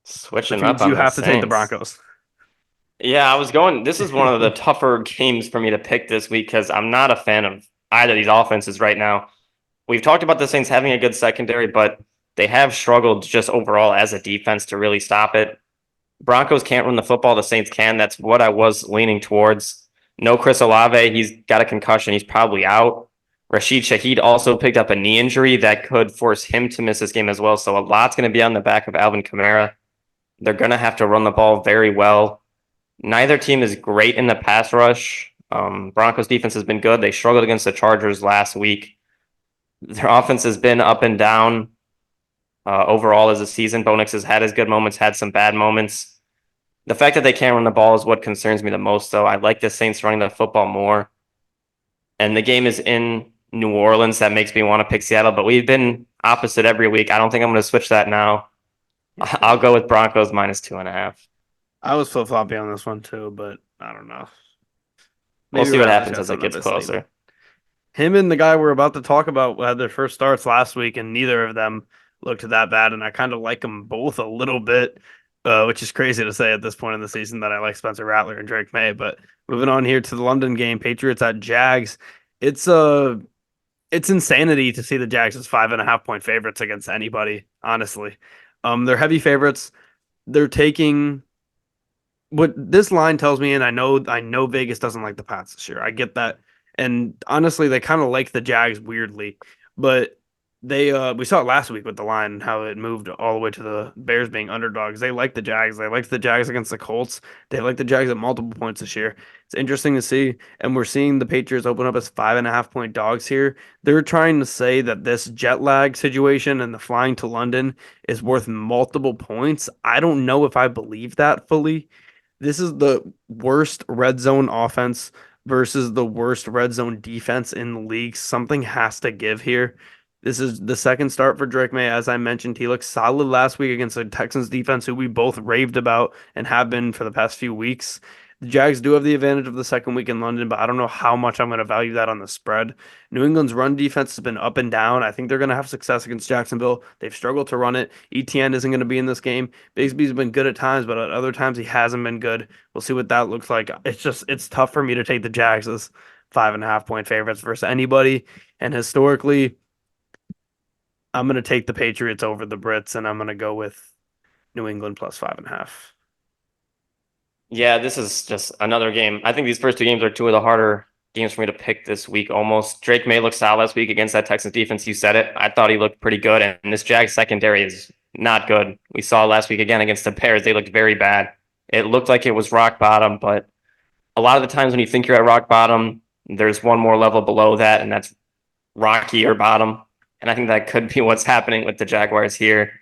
Speaker 2: Switching up
Speaker 1: means you
Speaker 2: on the
Speaker 1: have to take the
Speaker 2: Saints.
Speaker 1: Broncos.
Speaker 2: Yeah, I was going. This is one of the tougher games for me to pick this week because I'm not a fan of either of these offenses right now. We've talked about the Saints having a good secondary, but they have struggled just overall as a defense to really stop it. Broncos can't run the football, the Saints can. That's what I was leaning towards. No Chris Olave, he's got a concussion, he's probably out. Rashid Shaheed also picked up a knee injury that could force him to miss this game as well. So a lot's going to be on the back of Alvin Kamara. They're going to have to run the ball very well. Neither team is great in the pass rush. Broncos defense has been good. They struggled against the Chargers last week. Their offense has been up and down overall as a season. Bo Nix has had his good moments, had some bad moments. The fact that they can't run the ball is what concerns me the most, though. I like the Saints running the football more. And the game is in New Orleans. That makes me want to pick Seattle, but we've been opposite every week. I don't think I'm going to switch that now. I'll go with Broncos -2.5.
Speaker 1: I was flip-floppy on this one too, but I don't know.
Speaker 2: We'll
Speaker 1: Maybe
Speaker 2: see what
Speaker 1: Rattler's
Speaker 2: happens
Speaker 1: got
Speaker 2: as it
Speaker 1: something up
Speaker 2: gets
Speaker 1: his sleeve.
Speaker 2: closer.
Speaker 1: Him and the guy we're about to talk about had their first starts last week, and neither of them looked that bad. And I kind of like them both a little bit, which is crazy to say at this point in the season that I like Spencer Rattler and Drake May. But moving on here to the London game, Patriots at Jags. It's it's insanity to see the Jags as 5.5 point favorites against anybody. Honestly, they're heavy favorites. They're taking what this line tells me, and I know Vegas doesn't like the Pats this year. I get that. And honestly, they kind of like the Jags weirdly. But they we saw it last week with the line, how it moved all the way to the Bears being underdogs. They like the Jags. They like the Jags against the Colts. They like the Jags at multiple points this year. It's interesting to see. And we're seeing the Patriots open up as 5.5 point dogs here. They're trying to say that this jet lag situation and the flying to London is worth multiple points. I don't know if I believe that fully. This is the worst red zone offense versus the worst red zone defense in the league. Something has to give here. This is the second start for Drake May. As I mentioned, he looked solid last week against the Texans defense, who we both raved about and have been for the past few weeks. The Jags do have the advantage of the second week in London, but I don't know how much I'm going to value that on the spread. New England's run defense has been up and down. I think they're going to have success against Jacksonville. They've struggled to run it. ETN isn't going to be in this game. Bigsby's been good at times, but at other times he hasn't been good. We'll see what that looks like. It's tough for me to take the Jags as 5.5 point favorites versus anybody. And historically, I'm going to take the Patriots over the Brits, and I'm going to go with New England +5.5.
Speaker 2: Yeah, this is just another game. I think these first two games are two of the harder games for me to pick this week almost. Drake May looked solid last week against that Texans defense. You said it. I thought he looked pretty good, and this Jags secondary is not good. We saw last week again against the Bears. They looked very bad. It looked like it was rock bottom, but a lot of the times when you think you're at rock bottom, there's one more level below that, and that's rocky or bottom. And I think that could be what's happening with the Jaguars here.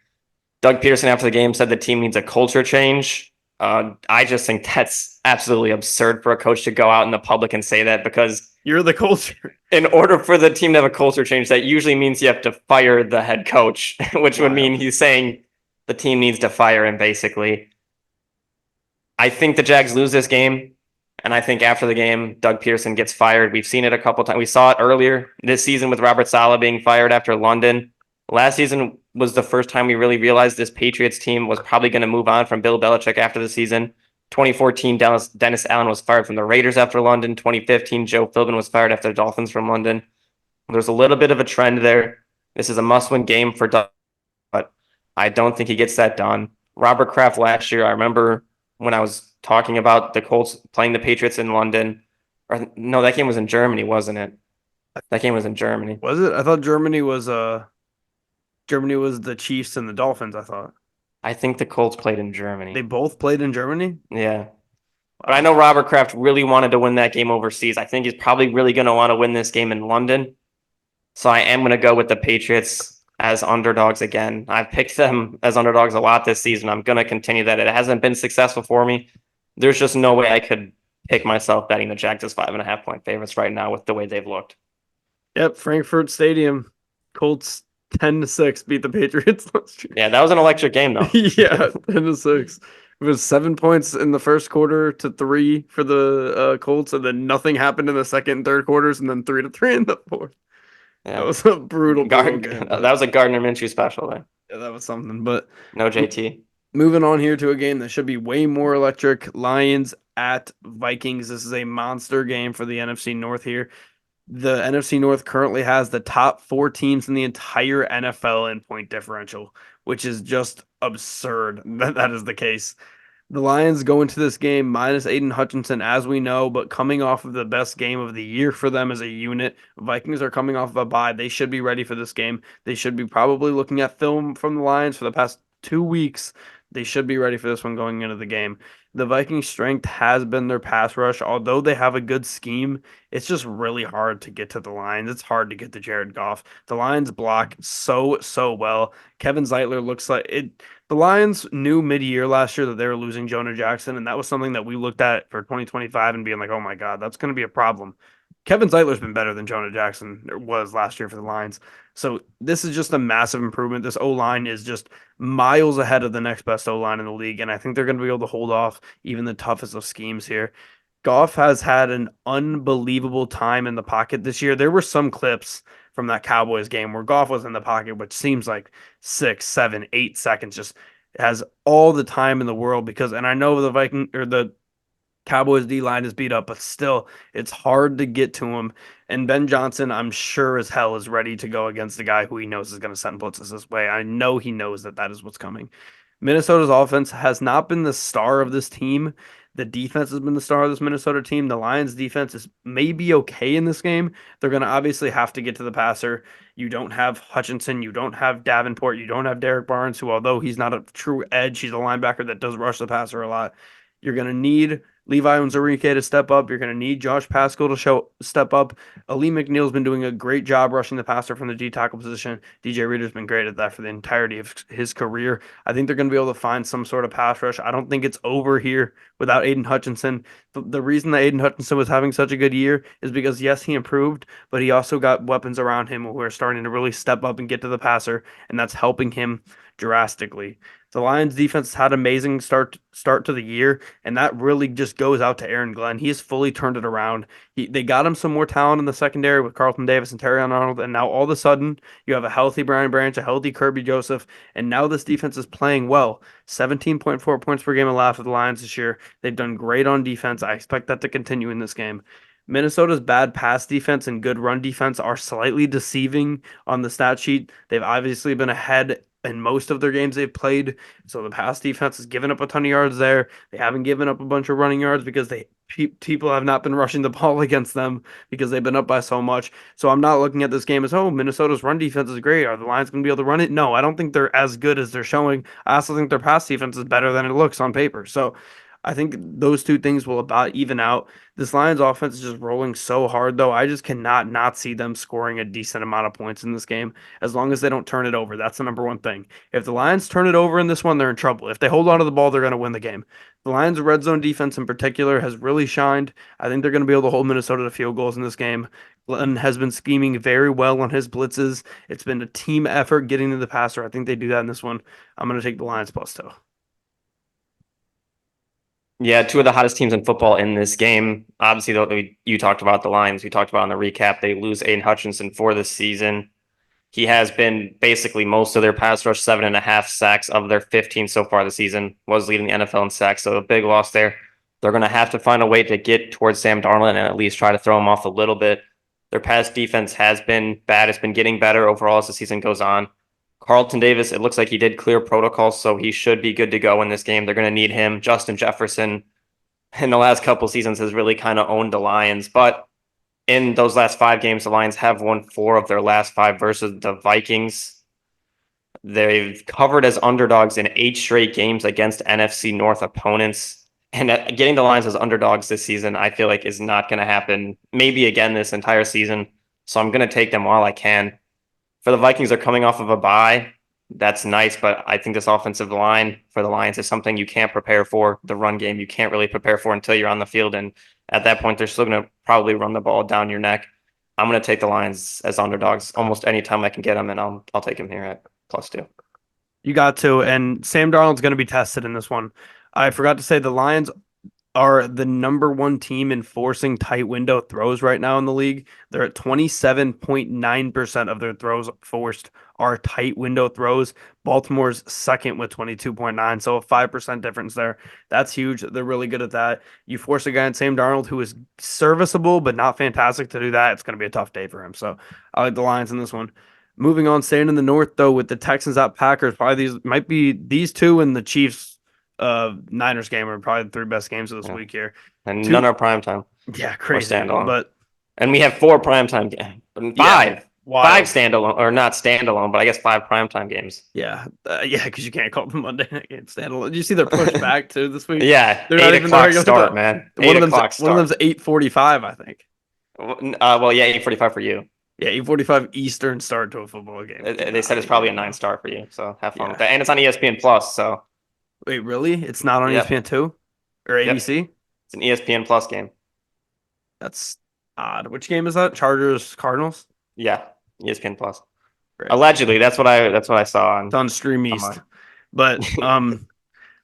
Speaker 2: Doug Peterson after the game said the team needs a culture change. I just think that's absolutely absurd for a coach to go out in the public and say that because
Speaker 1: You're the culture.
Speaker 2: in order for the team to have a culture change, that usually means you have to fire the head coach, which would mean he's saying the team needs to fire him basically. I think the Jags lose this game. And I think after the game, Doug Pearson gets fired. We've seen it a couple times. We saw it earlier this season with Robert Saleh being fired after London. Last season was the first time we really realized this Patriots team was probably going to move on from Bill Belichick after the season. 2014, Dennis Allen was fired from the Raiders after London. 2015, Joe Philbin was fired after the Dolphins from London. There's a little bit of a trend there. This is a must-win game for Doug, but I don't think he gets that done. Robert Kraft last year, I remember when I was talking about the Colts playing the Patriots in London. Or no, that game was in Germany, wasn't it? That game was in Germany.
Speaker 1: Was it? I thought Germany was the Chiefs and the Dolphins, I thought.
Speaker 2: I think the Colts played in Germany.
Speaker 1: They both played in Germany?
Speaker 2: Yeah. But I know Robert Kraft really wanted to win that game overseas. I think he's probably really going to want to win this game in London. So I am going to go with the Patriots as underdogs again. I've picked them as underdogs a lot this season. I'm going to continue that. It hasn't been successful for me. There's just no way I could pick myself betting the Jags as 5.5 point favorites right now with the way they've looked.
Speaker 1: Yep, Frankfurt Stadium. Colts 10-6 beat the Patriots last year.
Speaker 2: Yeah, that was an electric game though.
Speaker 1: Yeah, 10-6. It was 7 points in the first quarter to three for the Colts, and then nothing happened in the second and third quarters, and then 3-3 in the fourth. That
Speaker 2: Yeah.
Speaker 1: was a brutal, brutal
Speaker 2: Guard
Speaker 1: game,
Speaker 2: that
Speaker 1: but
Speaker 2: was a Gardner Minshew special there.
Speaker 1: yeah, that was something. But
Speaker 2: No JT.
Speaker 1: moving on here to a game that should be way more electric. Lions at Vikings. This is a monster game for the NFC North here. The NFC North currently has the top four teams in the entire NFL in point differential, which is just absurd that that is the case. The Lions go into this game minus Aiden Hutchinson, as we know, but coming off of the best game of the year for them as a unit. Vikings are coming off of a bye. They should be ready for this game. They should be probably looking at film from the Lions for the past 2 weeks. They should be ready for this one going into the game. The Vikings' strength has been their pass rush. Although they have a good scheme, it's just really hard to get to the Lions. It's hard to get to Jared Goff. The Lions block so well. Kevin Zeitler looks like it. The Lions knew mid-year last year that they were losing Jonah Jackson, and that was something that we looked at for 2025 and being like, "Oh my God, that's going to be a problem." Kevin Zeitler's been better than Jonah Jackson was last year for the Lions. So this is just a massive improvement. This O-line is just miles ahead of the next best O-line in the league, and I think they're going to be able to hold off even the toughest of schemes here. Goff has had an unbelievable time in the pocket this year. There were some clips from that Cowboys game where Goff was in the pocket, which seems like 6, 7, 8 seconds, just has all the time in the world because, and I know the Viking or the Cowboys D line is beat up, but still, it's hard to get to him. And Ben Johnson, I'm sure as hell, is ready to go against the guy who he knows is going to send blitzes this way. I know he knows that that is what's coming. Minnesota's offense has not been the star of this team. The defense has been the star of this Minnesota team. The Lions defense is maybe okay in this game. They're going to obviously have to get to the passer. You don't have Hutchinson. You don't have Davenport. You don't have Derek Barnes, who, although he's not a true edge, he's a linebacker that does rush the passer a lot. You're going to need Levi Onwuzurike to step up. You're going to need Josh Pascal to step up. Ali McNeil's been doing a great job rushing the passer from the D tackle position. DJ Reader's been great at that for the entirety of his career. I think they're going to be able to find some sort of pass rush. I don't think it's over here without Aiden Hutchinson. The reason that Aiden Hutchinson was having such a good year is because, yes, he improved, but he also got weapons around him who are starting to really step up and get to the passer, and that's helping him drastically. The Lions defense had an amazing start to the year, and that really just goes out to Aaron Glenn. He has fully turned it around. They got him some more talent in the secondary with Carlton Davis and Terrion Arnold, and now all of a sudden you have a healthy Brian Branch, a healthy Kirby Joseph, and now this defense is playing well. 17.4 points per game allowed for the Lions this year. They've done great on defense. I expect that to continue in this game. Minnesota's bad pass defense and good run defense are slightly deceiving on the stat sheet. They've obviously been ahead in most of their games they've played. So the pass defense has given up a ton of yards there. They haven't given up a bunch of running yards because people have not been rushing the ball against them because they've been up by so much. So I'm not looking at this game as, oh, Minnesota's run defense is great. Are the Lions going to be able to run it? No, I don't think they're as good as they're showing. I also think their pass defense is better than it looks on paper. So I think those two things will about even out. This Lions offense is just rolling so hard, though. I just cannot not see them scoring a decent amount of points in this game as long as they don't turn it over. That's the number one thing. If the Lions turn it over in this one, they're in trouble. If they hold on to the ball, they're going to win the game. The Lions' red zone defense in particular has really shined. I think they're going to be able to hold Minnesota to field goals in this game. Glenn has been scheming very well on his blitzes. It's been a team effort getting to the passer. I think they do that in this one. I'm going to take the Lions plus two.
Speaker 2: Yeah, two of the hottest teams in football in this game. Obviously, though, you talked about the Lions. We talked about on the recap. They lose Aiden Hutchinson for this season. He has been basically most of their pass rush, 7.5 sacks of their 15 so far this season, was leading the NFL in sacks. So a big loss there. They're going to have to find a way to get towards Sam Darnold and at least try to throw him off a little bit. Their pass defense has been bad. It's been getting better overall as the season goes on. Carlton Davis, it looks like he did clear protocols, so he should be good to go in this game. They're going to need him. Justin Jefferson, in the last couple seasons, has really kind of owned the Lions. But in those last 5 games, the Lions have won 4 of their last 5 versus the Vikings. They've covered as underdogs in 8 straight games against NFC North opponents. And getting the Lions as underdogs this season, I feel like is not going to happen maybe again this entire season. So I'm going to take them while I can. For the Vikings, they're coming off of a bye. That's nice, but I think this offensive line for the Lions is something you can't prepare for. The run game you can't really prepare for until you're on the field, and at that point, they're still going to probably run the ball down your neck. I'm going to take the Lions as underdogs almost any time I can get them, and I'll take them here at +2.
Speaker 1: You got to, and Sam Darnold's going to be tested in this one. I forgot to say the Lions are the number one team in forcing tight window throws right now in the league. They're at 27.9% of their throws forced are tight window throws. Baltimore's second with 22.9, so a 5% difference there. That's huge. They're really good at that. You force a guy in Sam Darnold who is serviceable but not fantastic to do that. It's going to be a tough day for him. So I like the Lions in this one. Moving on, staying in the North though, with the Texans at Packers, probably these might be these two and the Chiefs Niners game are probably the three best games of this week here.
Speaker 2: And
Speaker 1: Two,
Speaker 2: none are primetime
Speaker 1: yeah,
Speaker 2: or
Speaker 1: crazy.
Speaker 2: standalone.
Speaker 1: But
Speaker 2: And we have 4 primetime games.
Speaker 1: yeah,
Speaker 2: 5.
Speaker 1: wild.
Speaker 2: 5 standalone, or not standalone, but I guess 5 primetime games.
Speaker 1: Yeah, yeah, because you can't call them Monday night games standalone. Did you see they're pushed back too this week?
Speaker 2: Yeah,
Speaker 1: They're not
Speaker 2: 8
Speaker 1: even the
Speaker 2: o'clock
Speaker 1: regular
Speaker 2: start,
Speaker 1: time.
Speaker 2: man.
Speaker 1: One
Speaker 2: 8
Speaker 1: of them's
Speaker 2: o'clock
Speaker 1: one of them's
Speaker 2: start.
Speaker 1: 8:45, I think.
Speaker 2: Well, yeah, 8:45 for you.
Speaker 1: Yeah, 8:45 Eastern start to a football game.
Speaker 2: They said it's probably a 9 star for you, so have fun
Speaker 1: Yeah.
Speaker 2: with that. And it's on ESPN Plus, so
Speaker 1: Wait, really? It's not on
Speaker 2: yep,
Speaker 1: ESPN two or
Speaker 2: yep.
Speaker 1: ABC?
Speaker 2: It's an ESPN Plus game.
Speaker 1: That's odd. Which game is that? Chargers Cardinals?
Speaker 2: Yeah, ESPN Plus.
Speaker 1: Right.
Speaker 2: Allegedly, that's what I saw on
Speaker 1: It's on Stream
Speaker 2: online.
Speaker 1: East. But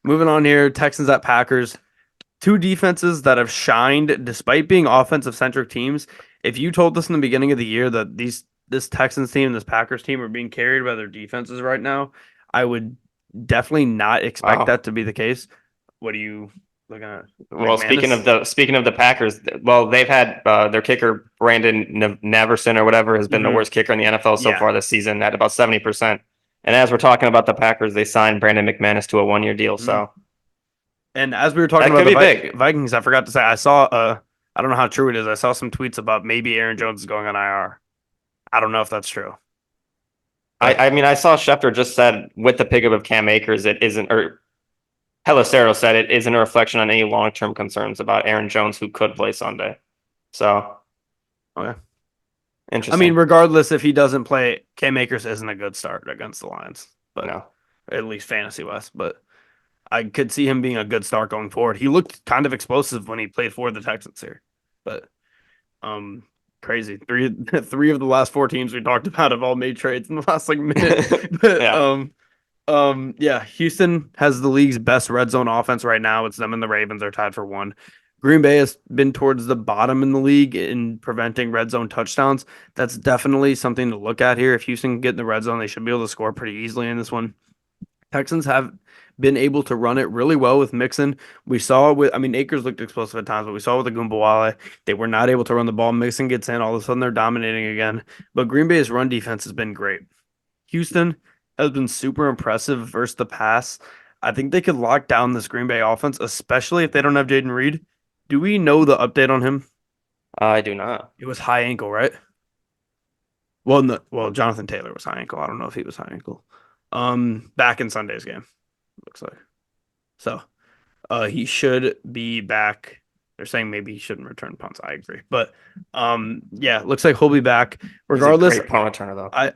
Speaker 1: moving on here, Texans at Packers. Two defenses that have shined despite being offensive centric teams. If you told us in the beginning of the year that this Texans team and this Packers team are being carried by their defenses right now, I would definitely not expect
Speaker 2: Wow.
Speaker 1: that to be the case. What are you looking at?
Speaker 2: Well,
Speaker 1: McManus?
Speaker 2: speaking of the Packers, well, they've had their kicker Brandon Naverson or whatever has been the
Speaker 1: Mhm.
Speaker 2: worst kicker in the NFL so
Speaker 1: Yeah.
Speaker 2: far this season at about 70%. And as we're talking about the Packers, they signed Brandon McManus to a 1-year deal. So
Speaker 1: And as we were talking
Speaker 2: that
Speaker 1: about
Speaker 2: could
Speaker 1: the
Speaker 2: be big.
Speaker 1: Vikings, I forgot to say I saw I don't know how true it is. I saw some tweets about maybe Aaron Jones is going on IR. I don't know if that's true.
Speaker 2: I mean, I saw Schefter just said with the pickup of Cam Akers, it isn't, or Pelissero said it isn't a reflection on any long-term concerns about Aaron Jones, who could play Sunday. So,
Speaker 1: Okay. I
Speaker 2: interesting.
Speaker 1: mean, regardless if he doesn't play, Cam Akers isn't a good start against the Lions, but
Speaker 2: No.
Speaker 1: at least fantasy wise. But I could see him being a good start going forward. He looked kind of explosive when he played for the Texans here, but crazy. Three of the last four teams we talked about have all made trades in the last like minute. But yeah, Houston has the league's best red zone offense right now. It's them and the Ravens are tied for one. Green Bay has been towards the bottom in the league in preventing red zone touchdowns. That's definitely something to look at here. If Houston can get in the red zone, they should be able to score pretty easily in this one. Texans have been able to run it really well with Mixon. We saw with, I mean, Akers looked explosive at times, but we saw with the Gumbawale, they were not able to run the ball. Mixon gets in, all of a sudden they're dominating again. But Green Bay's run defense has been great. Houston has been super impressive versus the pass. I think they could lock down this Green Bay offense, especially if they don't have Jaden Reed. Do we know the update on him?
Speaker 2: I do not.
Speaker 1: It was high ankle, right? Well, no, well, Jonathan Taylor was high ankle. I don't know if he was high ankle. Back in Sunday's game, looks like. So, he should be back. They're saying maybe he shouldn't return punts. I agree, but yeah, looks like he'll be back. Regardless,
Speaker 2: He's a great punt returner though.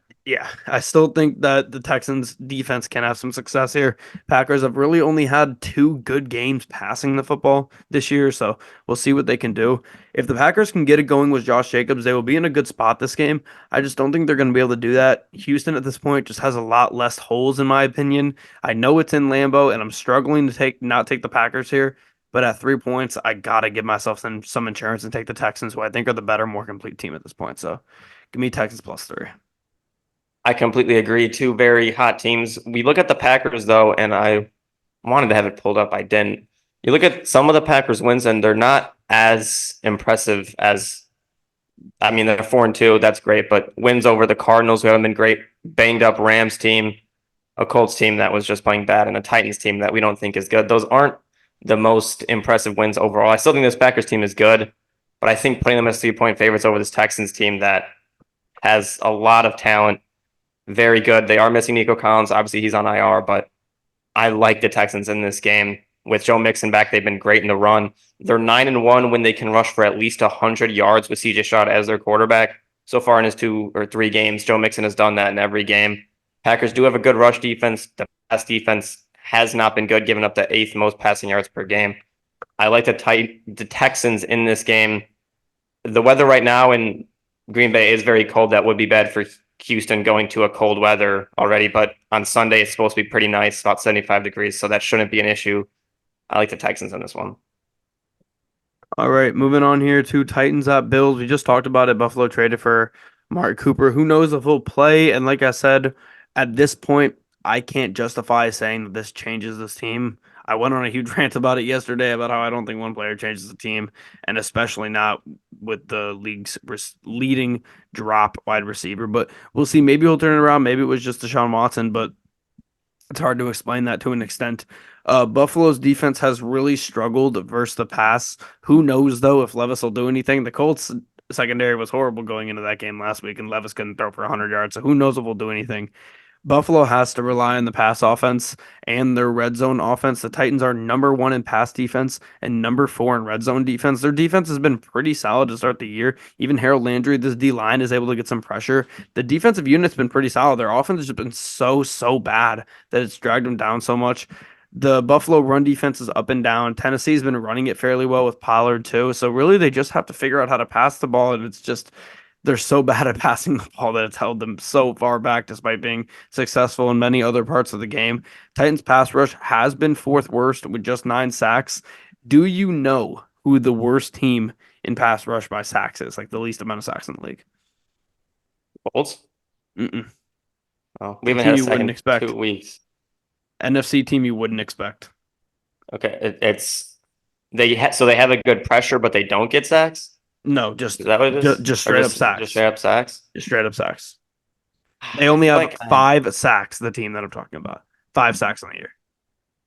Speaker 1: I still think that the Texans defense can have some success here. Packers have really only had two good games passing the football this year, so we'll see what they can do. If the Packers can get it going with Josh Jacobs, they will be in a good spot this game. I just don't think they're going to be able to do that. Houston at this point just has a lot less holes, in my opinion. I know it's in Lambeau, and I'm struggling to not take the Packers here. But at 3 points, I gotta give myself some insurance and take the Texans, who I think are the better, more complete team at this point. So, give me Texans +3.
Speaker 2: I completely agree. Two very hot teams. We look at the Packers though, and I wanted to have it pulled up. I didn't. You look at some of the Packers wins, and they're not as impressive as. I mean, they're 4-2. That's great, but wins over the Cardinals, who haven't been great, banged up Rams team, a Colts team that was just playing bad, and a Titans team that we don't think is good. Those aren't the most impressive wins overall. I still think this Packers team is good, but I think putting them as 3-point favorites over this Texans team that has a lot of talent, very good. They are missing Nico Collins. Obviously, he's on IR, but I like the Texans in this game. With Joe Mixon back, they've been great in the run. They're 9-1 when they can rush for at least 100 yards with CJ Stroud as their quarterback. So far in his 2 or 3 games, Joe Mixon has done that in every game. Packers do have a good rush defense. The pass defense has not been good, giving up the 8th most passing yards per game. I like the Texans in this game. The weather right now in Green Bay is very cold. That would be bad for Houston going to a cold weather already. But on Sunday, it's supposed to be pretty nice, about 75 degrees. So that shouldn't be an issue. I like the Texans in this one.
Speaker 1: All right, moving on here to Titans at Bills. We just talked about it. Buffalo traded for Mark Cooper. Who knows if he'll play? And like I said, at this point, I can't justify saying that this changes this team. I went on a huge rant about it yesterday about how I don't think one player changes the team, and especially not with the league's leading drop wide receiver. But we'll see. Maybe he'll turn it around. Maybe it was just Deshaun Watson, but it's hard to explain that to an extent. Buffalo's defense has really struggled versus the pass. Who knows though if Levis will do anything? The Colts secondary was horrible going into that game last week, and Levis couldn't throw for 100 yards. So who knows if we'll do anything? Buffalo has to rely on the pass offense and their red zone offense. The Titans are number one in pass defense and number four in red zone defense. Their defense has been pretty solid to start the year. Even Harold Landry, this D line, is able to get some pressure. The defensive unit's been pretty solid. Their offense has just been so bad that it's dragged them down so much. The Buffalo run defense is up and down. Tennessee's been running it fairly well with Pollard too. So really, they just have to figure out how to pass the ball, and it's just they're so bad at passing the ball that it's held them so far back despite being successful in many other parts of the game. Titans pass rush has been fourth worst with just 9 sacks. Do you know who the worst team in pass rush by sacks is? Like the least amount of sacks in the league?
Speaker 2: Colts?
Speaker 1: Mm-mm.
Speaker 2: Oh, we
Speaker 1: A
Speaker 2: haven't
Speaker 1: team
Speaker 2: had a
Speaker 1: you
Speaker 2: sack
Speaker 1: wouldn't
Speaker 2: in
Speaker 1: expect.
Speaker 2: 2 weeks.
Speaker 1: NFC team you wouldn't expect.
Speaker 2: Okay, it's so they have a good pressure, but they don't get sacks.
Speaker 1: No,
Speaker 2: Is that what it is?
Speaker 1: just
Speaker 2: Or
Speaker 1: straight up
Speaker 2: just
Speaker 1: sacks.
Speaker 2: straight up sacks?
Speaker 1: Just straight up sacks. They
Speaker 2: I
Speaker 1: only
Speaker 2: feel
Speaker 1: have
Speaker 2: like
Speaker 1: 5 sacks, the team that I'm talking about. 5 sacks in the year.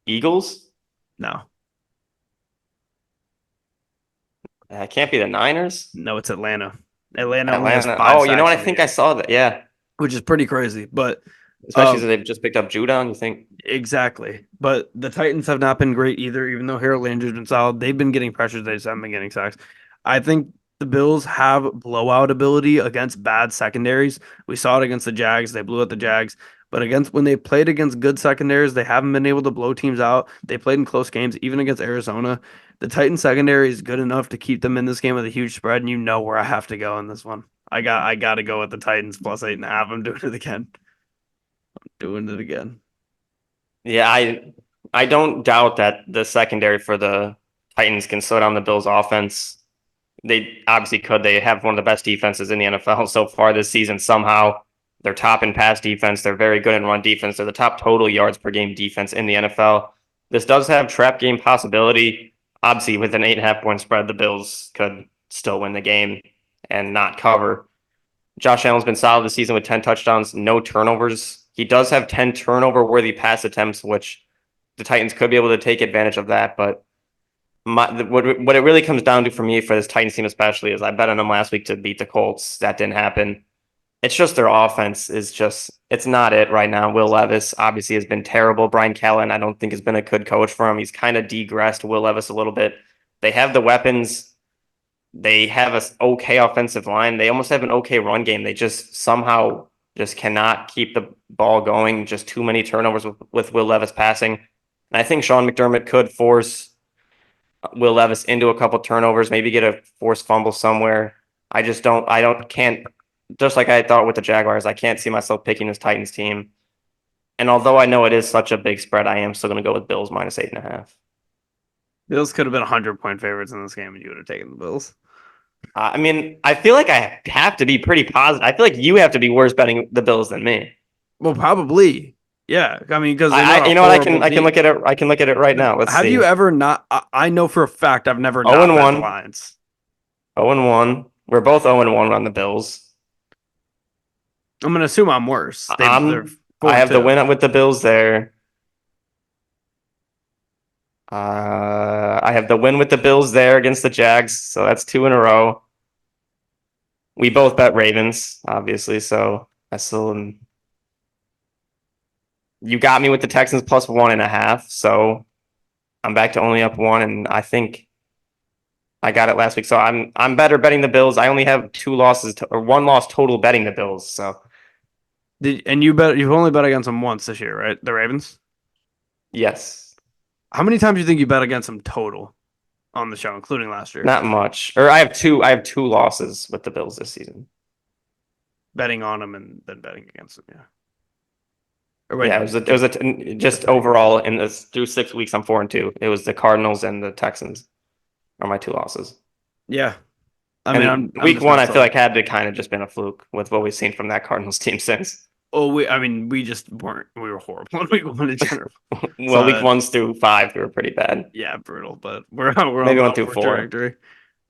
Speaker 2: Eagles.
Speaker 1: No.
Speaker 2: It can't be the Niners.
Speaker 1: No, it's Atlanta. Atlanta only has
Speaker 2: Atlanta.
Speaker 1: five
Speaker 2: Oh, you know
Speaker 1: sacks
Speaker 2: what? I
Speaker 1: in the
Speaker 2: think I
Speaker 1: year,
Speaker 2: saw that. Yeah,
Speaker 1: which is pretty crazy. But
Speaker 2: especially
Speaker 1: uh,
Speaker 2: since they've just picked up Judon. You think?
Speaker 1: exactly. But the Titans have not been great either, even though Harold Landry's been solid. They've been getting pressures. They just haven't been getting sacks. I think the Bills have blowout ability against bad secondaries. We saw it against the Jags. They blew out the Jags. But against when they played against good secondaries, they haven't been able to blow teams out. They played in close games, even against Arizona. The Titans secondary is good enough to keep them in this game with a huge spread, and you know where I have to go in this one. I got to go with the Titans plus 8.5. I'm doing it again. Doing it again.
Speaker 2: Yeah, I don't doubt that the secondary for the Titans can slow down the Bills' offense. They obviously could. They have one of the best defenses in the NFL so far this season. Somehow, they're top in pass defense. They're very good in run defense. They're the top total yards per game defense in the NFL. This does have trap game possibility. Obviously, with an 8.5 point spread, the Bills could still win the game and not cover. Josh Allen's been solid this season with 10 touchdowns, no turnovers. He does have 10 turnover worthy pass attempts, which the Titans could be able to take advantage of that. But what it really comes down to for me for this Titans team especially is I bet on them last week to beat the Colts. That didn't happen. It's just their offense is just it's not it right now. Will Levis obviously has been terrible. Brian Callen I don't think has been a good coach for him. He's kind of degressed Will Levis a little bit. They have the weapons. They have a okay offensive line. They almost have an okay run game. They just somehow just cannot keep the ball going. Just too many turnovers with Will Levis passing. And I think Sean McDermott could force Will Levis into a couple turnovers, maybe get a forced fumble somewhere. Can't, just like I thought with the Jaguars, I can't see myself picking this Titans team. And although I know it is such a big spread, I am still going to go with Bills minus 8.5.
Speaker 1: Bills could have been 100-point favorites in this game, and you would have taken the Bills.
Speaker 2: I mean, I feel like I have to be pretty positive. I feel like you have to be worse betting the Bills than me.
Speaker 1: Well, probably. Yeah. I mean, because they're not
Speaker 2: I
Speaker 1: a
Speaker 2: you know what
Speaker 1: horrible
Speaker 2: I can
Speaker 1: team.
Speaker 2: look at it. I can look at it right now. Let's
Speaker 1: Have
Speaker 2: see.
Speaker 1: you ever not? I know for a fact I've never
Speaker 2: 0
Speaker 1: not
Speaker 2: and
Speaker 1: bet the
Speaker 2: 1,
Speaker 1: Lions.
Speaker 2: 0 and 1. We're both 0 and 1 on the Bills.
Speaker 1: I'm gonna assume I'm worse. They're
Speaker 2: I
Speaker 1: four and
Speaker 2: have the
Speaker 1: two.
Speaker 2: win with the Bills there. I have the win with the Bills there against the Jags, so that's 2 in a row. We both bet Ravens, obviously, so I still am. You got me with the Texans plus 1.5, so I'm back to only up 1, and I think I got it last week. So I'm better betting the Bills. I only have 2 losses or 1 loss total betting the Bills. So
Speaker 1: You've only bet against them once this year, right? The Ravens.
Speaker 2: yes,
Speaker 1: How many times do you think you bet against them total on the show, including last year?
Speaker 2: not much. Or I have two losses with the Bills this season.
Speaker 1: betting on them and then betting against them. Yeah. Or wait,
Speaker 2: Yeah,
Speaker 1: no, just
Speaker 2: just
Speaker 1: betting against
Speaker 2: overall
Speaker 1: them.
Speaker 2: in this through 6 weeks, I'm 4-2. It was the Cardinals and the Texans are my two losses.
Speaker 1: Yeah. I mean,
Speaker 2: And
Speaker 1: I'm
Speaker 2: week
Speaker 1: just
Speaker 2: one,
Speaker 1: not
Speaker 2: I feel
Speaker 1: selling.
Speaker 2: like had to kind of just been a fluke with what we've seen from that Cardinals team since.
Speaker 1: Oh, I mean, we just weren't. We were horrible in week one in general.
Speaker 2: Well, week
Speaker 1: So
Speaker 2: ones through five, we were pretty bad.
Speaker 1: yeah, brutal. But we're on
Speaker 2: Maybe
Speaker 1: the
Speaker 2: one through
Speaker 1: upward
Speaker 2: four.
Speaker 1: trajectory.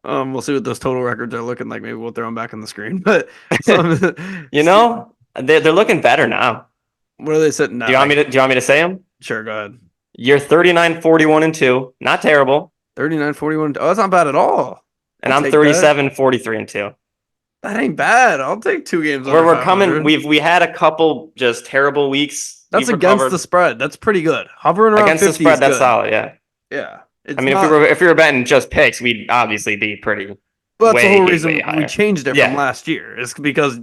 Speaker 1: We'll see what those total records are looking like. Maybe we'll throw them back on the screen. But some,
Speaker 2: You know, they're looking better now.
Speaker 1: what are they sitting
Speaker 2: Do
Speaker 1: at?
Speaker 2: you want me
Speaker 1: Like,
Speaker 2: to say them?
Speaker 1: sure, go ahead.
Speaker 2: You're 39-41-2. Not terrible.
Speaker 1: 39-41. Oh, that's not bad at all.
Speaker 2: And
Speaker 1: I'll
Speaker 2: I'm
Speaker 1: take that.
Speaker 2: 37-43-2.
Speaker 1: That ain't bad. I'll take 2 games
Speaker 2: Where
Speaker 1: under
Speaker 2: we're coming,
Speaker 1: 500.
Speaker 2: we had a couple just terrible weeks.
Speaker 1: That's
Speaker 2: We've
Speaker 1: against the
Speaker 2: recovered
Speaker 1: spread. That's pretty good. Hovering around
Speaker 2: against the
Speaker 1: 50
Speaker 2: spread.
Speaker 1: is
Speaker 2: That's
Speaker 1: good.
Speaker 2: solid. Yeah.
Speaker 1: Yeah.
Speaker 2: I
Speaker 1: It's
Speaker 2: mean,
Speaker 1: not.
Speaker 2: if we were betting just picks, we'd obviously be pretty
Speaker 1: Well, that's the whole
Speaker 2: way
Speaker 1: reason we
Speaker 2: higher.
Speaker 1: changed it from
Speaker 2: Yeah.
Speaker 1: last year. It's because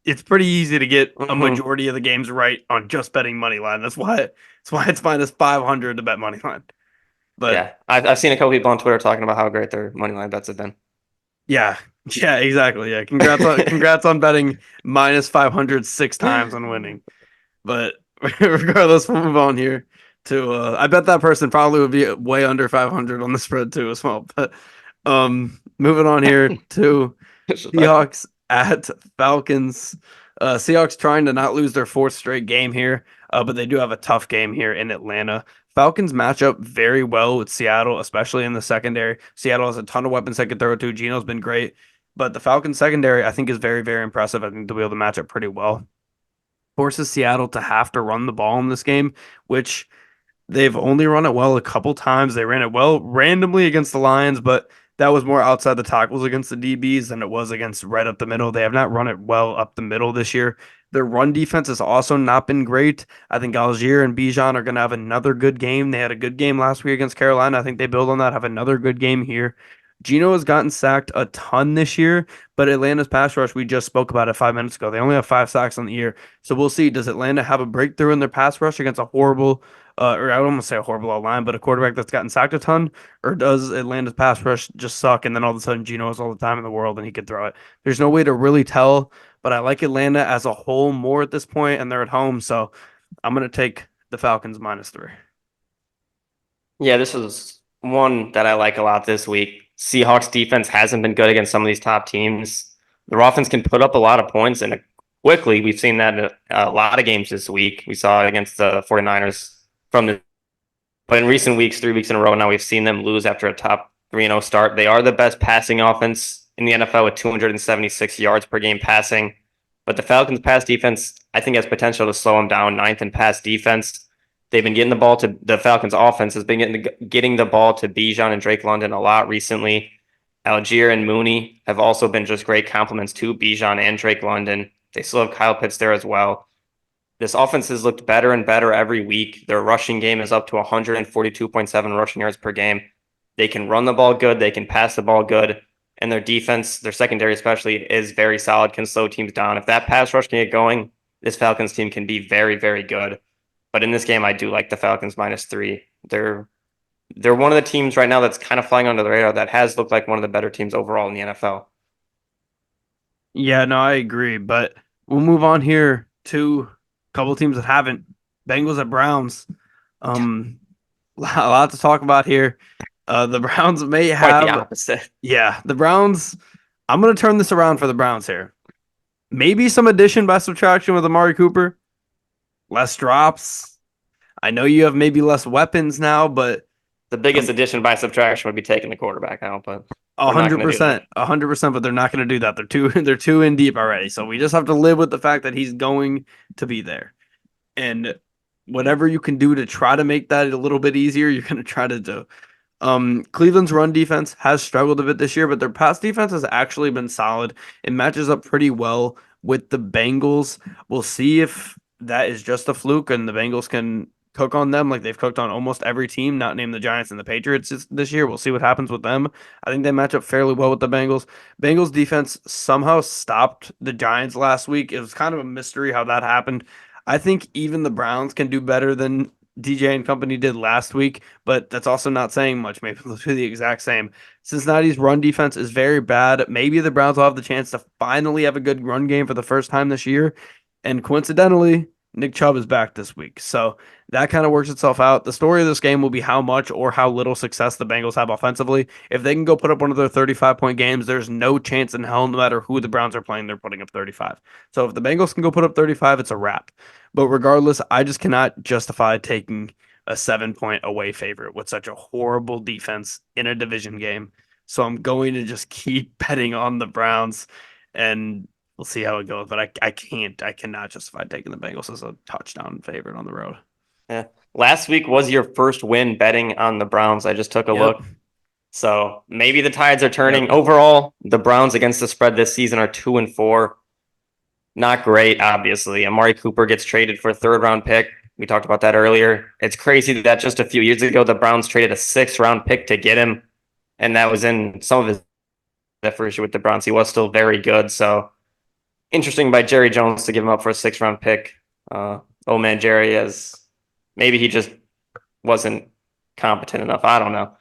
Speaker 1: it's pretty easy to get a
Speaker 2: Hmm.
Speaker 1: majority of the games right on just betting money line. That's why it's minus 500 to bet money line. But
Speaker 2: Yeah. I've seen a couple people on Twitter talking about how great their money line bets have been.
Speaker 1: yeah, yeah, exactly. Yeah, congrats on betting minus 500 6 times on winning. But regardless, we'll move on here to I bet that person probably would be way under 500 on the spread too as well. But moving on here to
Speaker 2: Disrespectful.
Speaker 1: Seahawks at Falcons. Seahawks trying to not lose their fourth straight game here, but they do have a tough game here in Atlanta. Falcons match up very well with Seattle, especially in the secondary. Seattle has a ton of weapons they can throw to. Geno's been great, but the Falcons secondary I think is very, very impressive. I think they'll be able to match up pretty well. Forces Seattle to have to run the ball in this game, which they've only run it well a couple times. They ran it well randomly against the Lions, but that was more outside the tackles against the DBs than it was against right up the middle. They have not run it well up the middle this year. Their run defense has also not been great. I think Algier and Bijan are going to have another good game. They had a good game last week against Carolina. I think they build on that, have another good game here. Geno has gotten sacked a ton this year, but Atlanta's pass rush, we just spoke about it 5 minutes ago. They only have 5 sacks on the year. So we'll see. Does Atlanta have a breakthrough in their pass rush against a horrible or I would almost say a horrible line, but a quarterback that's gotten sacked a ton? Or does Atlanta's pass rush just suck and then all of a sudden Geno has all the time in the world and he can throw it? There's no way to really tell, but I like Atlanta as a whole more at this point, and they're at home, so I'm gonna take the Falcons -3.
Speaker 2: Yeah, this is one that I like a lot this week. Seahawks defense hasn't been good against some of these top teams. Their offense can put up a lot of points and quickly. We've seen that in a lot of games this week. We saw it against the 49ers from the but in recent weeks, 3 weeks in a row now, we've seen them lose after a top 3-0 start. They are the best passing offense in the NFL with 276 yards per game passing. But the Falcons' pass defense, I think, has potential to slow them down. Ninth in pass defense. They've been getting the ball to the Falcons' offense has been getting the ball to Bijan and Drake London a lot recently. Algier and Mooney have also been just great compliments to Bijan and Drake London. They still have Kyle Pitts there as well. This offense has looked better and better every week. Their rushing game is up to 142.7 rushing yards per game. They can run the ball good. They can pass the ball good. And their defense, their secondary especially, is very solid, can slow teams down. If that pass rush can get going, this Falcons team can be very, very good. But in this game, I do like the Falcons -3. They're one of the teams right now that's kind of flying under the radar that has looked like one of the better teams overall in the NFL.
Speaker 1: Yeah, no, I agree, but we'll move on here to a couple teams that haven't. Bengals at Browns. Um, a lot to talk about here. The Browns may
Speaker 2: Quite the
Speaker 1: have,
Speaker 2: opposite.
Speaker 1: yeah, the Browns. I'm gonna turn this around for the Browns here. Maybe some addition by subtraction with Amari Cooper, less drops. I know you have maybe less weapons now, but
Speaker 2: The biggest
Speaker 1: um,
Speaker 2: addition by subtraction would be taking the quarterback out, but
Speaker 1: a
Speaker 2: we're not
Speaker 1: hundred
Speaker 2: going to do that.
Speaker 1: percent, 100%. But they're not going to do that. They're too in deep already. So we just have to live with the fact that he's going to be there, and whatever you can do to try to make that a little bit easier, you're going to try to do. Cleveland's run defense has struggled a bit this year, but their pass defense has actually been solid. It matches up pretty well with the Bengals. We'll see if that is just a fluke and the Bengals can cook on them like they've cooked on almost every team, not named the Giants and the Patriots this year. We'll see what happens with them. I think they match up fairly well with the Bengals. Bengals defense somehow stopped the Giants last week. It was kind of a mystery how that happened. I think even the Browns can do better than DJ and company did last week, but that's also not saying much. Maybe they'll do the exact same. Cincinnati's run defense is very bad. Maybe the Browns will have the chance to finally have a good run game for the first time this year. And coincidentally, Nick Chubb is back this week. So that kind of works itself out. The story of this game will be how much or how little success the Bengals have offensively. If they can go put up one of their 35-point games, there's no chance in hell, no matter who the Browns are playing, they're putting up 35. So if the Bengals can go put up 35, it's a wrap. But regardless, I just cannot justify taking a 7-point away favorite with such a horrible defense in a division game. So I'm going to just keep betting on the Browns, and we'll see how it goes. But I cannot justify taking the Bengals as a touchdown favorite on the road.
Speaker 2: Yeah. Last week was your first win betting on the Browns. I just took a
Speaker 1: Yep.
Speaker 2: look. So maybe the tides are turning.
Speaker 1: Yep.
Speaker 2: Overall, the Browns against the spread this season are 2-4. Not great, obviously. Amari Cooper gets traded for a third-round pick. We talked about that earlier. It's crazy that just a few years ago, the Browns traded a sixth-round pick to get him, and that was in some of his first year with the Browns. He was still very good. So interesting by Jerry Jones to give him up for a sixth-round pick. Oh man, Jerry, as maybe he just wasn't competent enough. I don't know.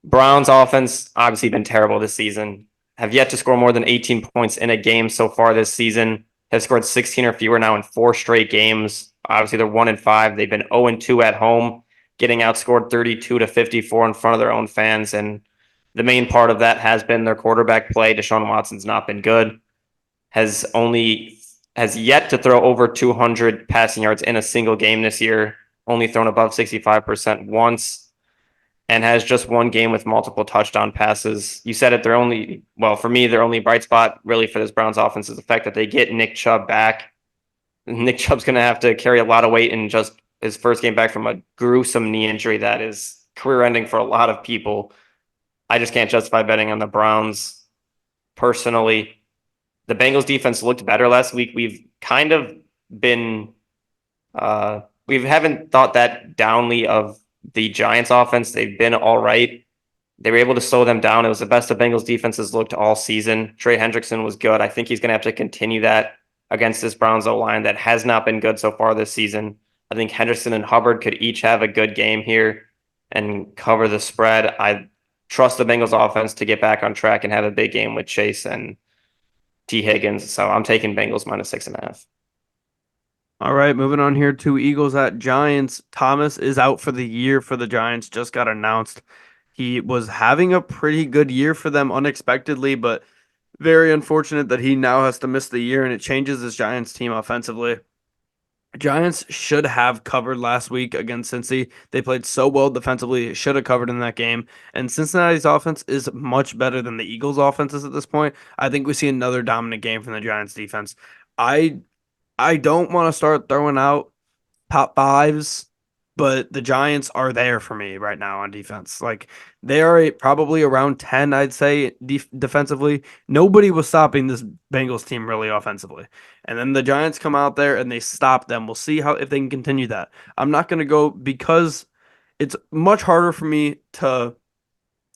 Speaker 2: Browns offense obviously been terrible this season. Have yet to score more than 18 points in a game so far this season. Have scored 16 or fewer now in 4 straight games. Obviously, they're 1-5. They've been 0-2 at home, getting outscored 32-54 in front of their own fans. And the main part of that has been their quarterback play. Deshaun Watson's not been good. Has yet to throw over 200 passing yards in a single game this year. Only thrown above 65% once. And has just one game with multiple touchdown passes. You said it, for me, their only bright spot really for this Browns offense is the fact that they get Nick Chubb back. Nick Chubb's going to have to carry a lot of weight in just his first game back from a gruesome knee injury that is career-ending for a lot of people. I just can't justify betting on the Browns personally. The Bengals defense looked better last week. We've kind of been, we haven't thought that downly of the Giants offense. They've been all right. They were able to slow them down. It was the best the Bengals defenses looked all season. Trey Hendrickson was good. I think he's going to have to continue that against this Browns O-line that has not been good so far this season. I think Henderson and Hubbard could each have a good game here and cover the spread. I trust the Bengals offense to get back on track and have a big game with Chase and T. Higgins. So I'm taking Bengals -6.5.
Speaker 1: All right, moving on here to Eagles at Giants. Thomas is out for the year for the Giants, just got announced. He was having a pretty good year for them unexpectedly, but very unfortunate that he now has to miss the year, and it changes this Giants team offensively. Giants should have covered last week against Cincy. They played so well defensively, should have covered in that game. And Cincinnati's offense is much better than the Eagles' offenses at this point. I think we see another dominant game from the Giants defense. I I don't want to start throwing out top fives, but the Giants are there for me right now on defense. Like they are probably around 10, I'd say, defensively. Nobody was stopping this Bengals team really offensively. And then the Giants come out there and they stop them. We'll see how if they can continue that. I'm not going to go because it's much harder for me to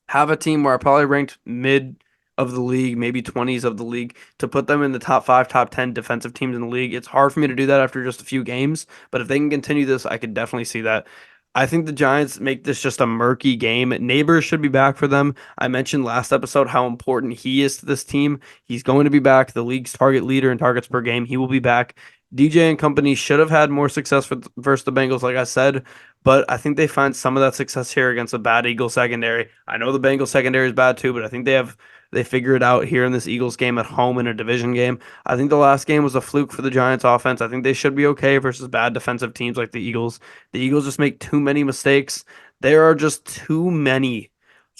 Speaker 1: have a team where I probably ranked mid of the league, maybe 20s of the league, to put them in the top 5, top 10 defensive teams in the league. It's hard for me to do that after just a few games, but if they can continue this, I could definitely see that. I think the Giants make this just a murky game. Neighbors should be back for them. I mentioned last episode how important he is to this team. He's going to be back, the league's target leader in targets per game. He will be back. DJ and company should have had more success versus the Bengals, like I said, but I think they find some of that success here against a bad Eagles secondary. I know the Bengals secondary is bad too, but I think they figure it out here in this Eagles game at home in a division game. I think the last game was a fluke for the Giants offense. I think they should be okay versus bad defensive teams like the Eagles. The Eagles just make too many mistakes. There are just too many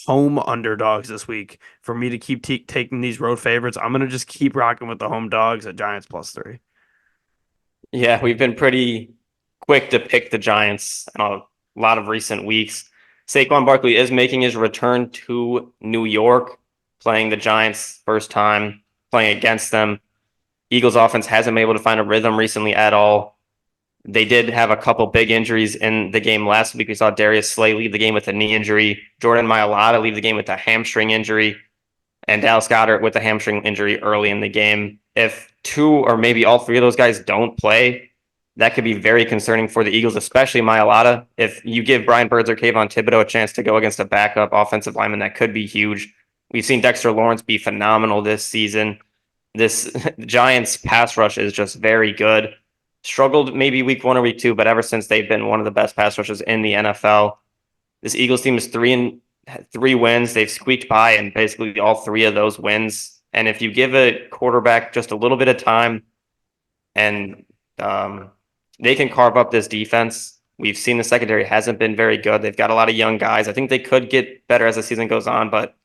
Speaker 1: home underdogs this week for me to keep taking these road favorites. I'm going to just keep rocking with the home dogs at Giants +3.
Speaker 2: Yeah, we've been pretty quick to pick the Giants in a lot of recent weeks. Saquon Barkley is making his return to New York, playing the Giants first time, playing against them. Eagles offense hasn't been able to find a rhythm recently at all. They did have a couple big injuries in the game last week. We saw Darius Slay leave the game with a knee injury, Jordan Mailata leave the game with a hamstring injury, and Dallas Goedert with a hamstring injury early in the game. If 2 or maybe all 3 of those guys don't play, That could be very concerning for the Eagles, especially Mailata. If you give Brian Burns or Kayvon Thibodeau a chance to go against a backup offensive lineman, that could be huge. We've seen Dexter Lawrence be phenomenal this season. This Giants pass rush is just very good. Struggled maybe week 1 or week 2, but ever since they've been one of the best pass rushes in the NFL. This Eagles team is 3 wins. They've squeaked by in basically all 3 of those wins. And if you give a quarterback just a little bit of time and they can carve up this defense. We've seen the secondary hasn't been very good. They've got a lot of young guys. I think they could get better as the season goes on, but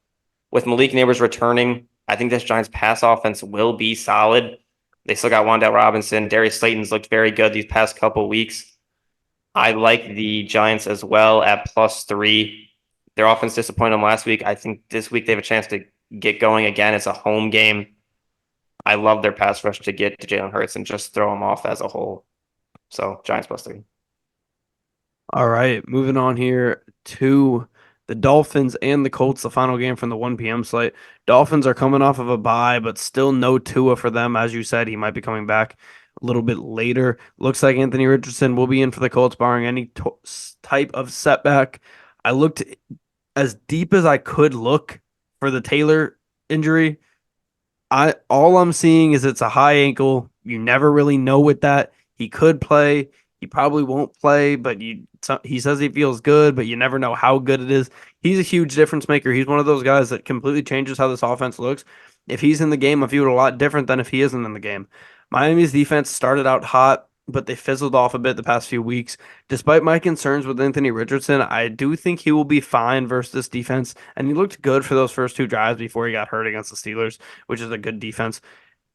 Speaker 2: with Malik Neighbors returning, I think this Giants pass offense will be solid. They still got Wan'Dale Robinson. Darius Slayton's looked very good these past couple weeks. I like the Giants as well at +3. Their offense disappointed them last week. I think this week they have a chance to get going again. It's a home game. I love their pass rush to get to Jalen Hurts and just throw him off as a whole. So Giants +3.
Speaker 1: All right, moving on here to the Dolphins and the Colts, the final game from the 1 p.m. slate. Dolphins are coming off of a bye, but still no Tua for them. As you said, he might be coming back a little bit later. Looks like Anthony Richardson will be in for the Colts, barring any type of setback. I looked as deep as I could look for the Taylor injury. All I'm seeing is it's a high ankle. You never really know with that. He could play. He probably won't play, but he says he feels good, but you never know how good it is. He's a huge difference maker. He's one of those guys that completely changes how this offense looks. If he's in the game, I feel it a lot different than if he isn't in the game. Miami's defense started out hot, but they fizzled off a bit the past few weeks. Despite my concerns with Anthony Richardson, I do think he will be fine versus this defense, and he looked good for those first 2 drives before he got hurt against the Steelers, which is a good defense.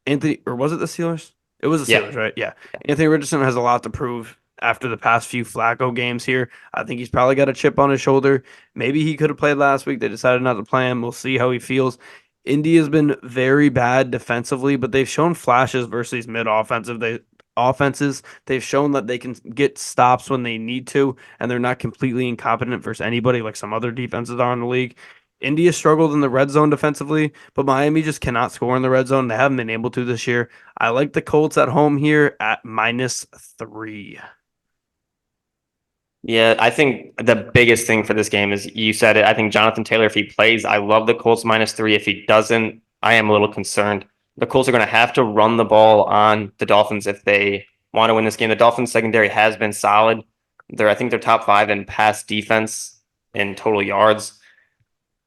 Speaker 1: Or was it the Steelers? It was the
Speaker 2: Yeah.
Speaker 1: Steelers, right? Yeah. Anthony Richardson has a lot to prove after the past few Flacco games here. I think he's probably got a chip on his shoulder. Maybe he could have played last week. They decided not to play him. We'll see how he feels. Indy has been very bad defensively, but they've shown flashes versus these offenses. They've shown that they can get stops when they need to, and they're not completely incompetent versus anybody like some other defenses are in the league. India struggled in the red zone defensively, but Miami just cannot score in the red zone. They haven't been able to this year. I like the Colts at home here at -3.
Speaker 2: Yeah, I think the biggest thing for this game is you said it. I think Jonathan Taylor, if he plays, I love the Colts -3. If he doesn't, I am a little concerned. The Colts are going to have to run the ball on the Dolphins if they want to win this game. The Dolphins secondary has been solid. I think they're top 5 in pass defense in total yards.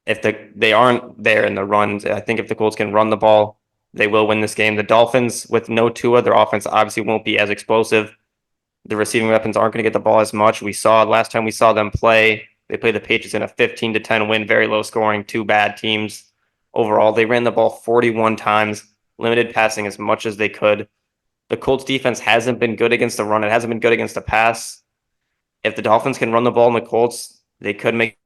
Speaker 2: If they aren't there in the runs, I think if the Colts can run the ball, they will win this game. The Dolphins, with no Tua, their offense obviously won't be as explosive. The receiving weapons aren't going to get the ball as much. We saw last time we saw them play, they played the Patriots in a 15-10 win, very low scoring, 2 bad teams. Overall, they ran the ball 41 times, limited passing as much as they could. The Colts defense hasn't been good against the run. It hasn't been good against the pass. If the Dolphins can run the ball in the Colts, they could make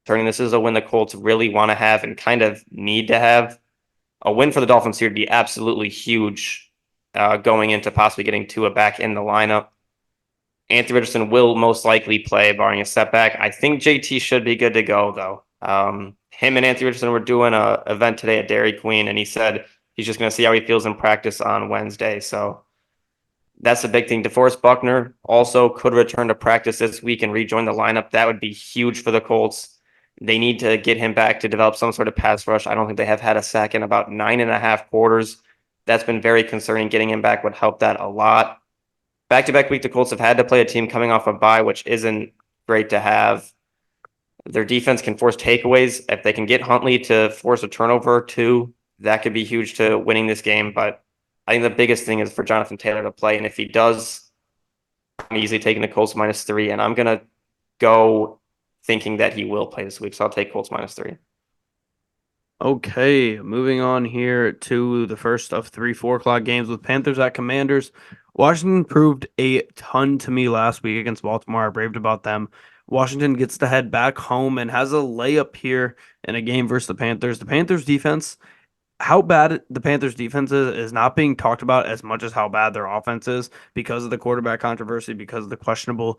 Speaker 2: turning. This is a win the Colts really want to have and kind of need to have. A win for the Dolphins here would be absolutely huge going into possibly getting Tua back in the lineup. Anthony Richardson will most likely play, barring a setback. I think JT should be good to go, though. Him and Anthony Richardson were doing an event today at Dairy Queen, and he said he's just going to see how he feels in practice on Wednesday. So that's the big thing. DeForest Buckner also could return to practice this week and rejoin the lineup. That would be huge for the Colts. They need to get him back to develop some sort of pass rush. I don't think they have had a sack in about 9.5 quarters. That's been very concerning. Getting him back would help that a lot. Back-to-back week, the Colts have had to play a team coming off a bye, which isn't great to have. Their defense can force takeaways. If they can get Huntley to force a turnover or 2, that could be huge to winning this game. But I think the biggest thing is for Jonathan Taylor to play. And if he does, I'm easily taking the Colts -3. And I'm going to go thinking that he will play this week. So I'll take Colts -3.
Speaker 1: Okay, moving on here to the first of 3 4 o'clock games with Panthers at Commanders. Washington proved a ton to me last week against Baltimore. I raved about them. Washington gets to head back home and has a layup here in a game versus the Panthers. The Panthers defense, how bad the Panthers defense is not being talked about as much as how bad their offense is because of the quarterback controversy, because of the questionable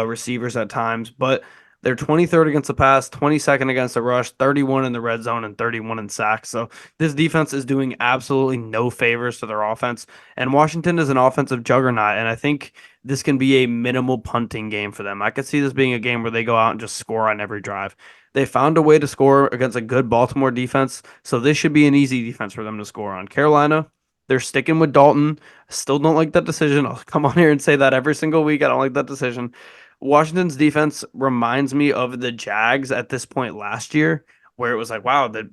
Speaker 1: receivers at times. But They're 23rd against the pass, 22nd against the rush, 31 in the red zone, and 31 in sacks. So this defense is doing absolutely no favors to their offense. And Washington is an offensive juggernaut. And I think this can be a minimal punting game for them. I could see this being a game where they go out and just score on every drive. They found a way to score against a good Baltimore defense. So this should be an easy defense for them to score on. Carolina, they're sticking with Dalton. I still don't like that decision. I'll come on here and say that every single week. I don't like that decision. Washington's defense reminds me of the Jags at this point last year, where it was like, wow, the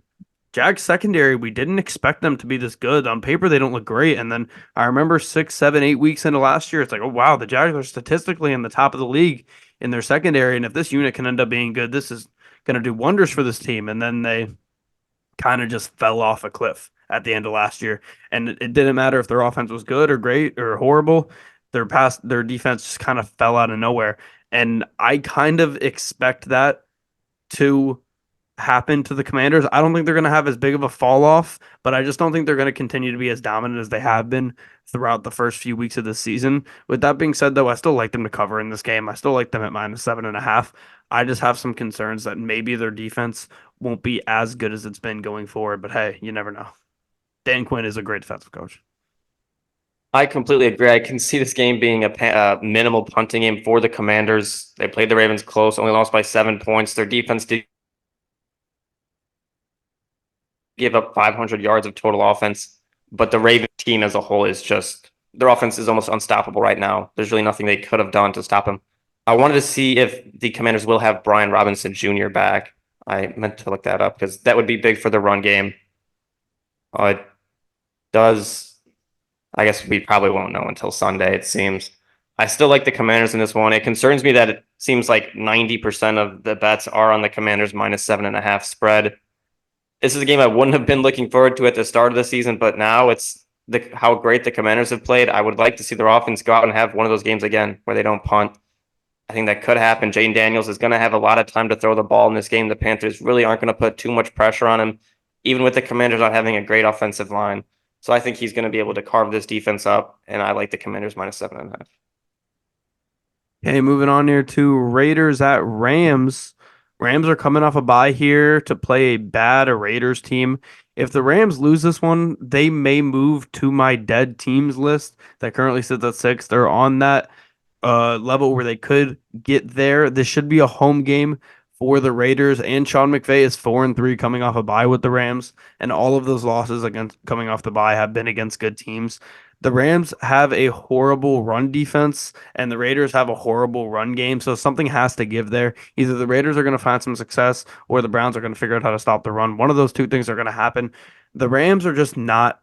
Speaker 1: Jags secondary, we didn't expect them to be this good. On paper, they don't look great. And then I remember 6, 7, 8 weeks into last year, it's like, oh, wow, the Jags are statistically in the top of the league in their secondary. And if this unit can end up being good, this is going to do wonders for this team. And then they kind of just fell off a cliff at the end of last year. And it didn't matter if their offense was good or great or horrible. Their defense just kind of fell out of nowhere. And I kind of expect that to happen to the Commanders. I don't think they're going to have as big of a fall off, but I just don't think they're going to continue to be as dominant as they have been throughout the first few weeks of this season. With that being said, though, I still like them to cover in this game. I still like them at -7.5. I just have some concerns that maybe their defense won't be as good as it's been going forward. But hey, you never know. Dan Quinn is a great defensive coach.
Speaker 2: I completely agree. I can see this game being a minimal punting game for the Commanders. They played the Ravens close, only lost by 7 points. Their defense did give up 500 yards of total offense, but the Ravens team as a whole is just their offense is almost unstoppable right now. There's really nothing they could have done to stop them. I wanted to see if the Commanders will have Brian Robinson Jr. back. I meant to look that up because that would be big for the run game. It does. I guess we probably won't know until Sunday, it seems. I still like the Commanders in this one. It concerns me that it seems like 90% of the bets are on the Commanders -7.5 spread. This is a game I wouldn't have been looking forward to at the start of the season, but now it's how great the Commanders have played. I would like to see their offense go out and have one of those games again where they don't punt. I think that could happen. Jaden Daniels is going to have a lot of time to throw the ball in this game. The Panthers really aren't going to put too much pressure on him, even with the Commanders not having a great offensive line. So I think he's going to be able to carve this defense up, and I like the Commanders -7.5.
Speaker 1: Okay, moving on here to Raiders at Rams. Rams are coming off a bye here to play a bad Raiders team. If the Rams lose this one, they may move to my dead teams list that currently sits at 6. They're on that level where they could get there. This should be a home game for the Raiders, and Sean McVay is 4-3 coming off a bye with the Rams, and all of those losses against coming off the bye have been against good teams. The Rams have a horrible run defense, and the Raiders have a horrible run game, so something has to give there. Either the Raiders are going to find some success, or the Browns are going to figure out how to stop the run. One of those two things are going to happen. The Rams are just not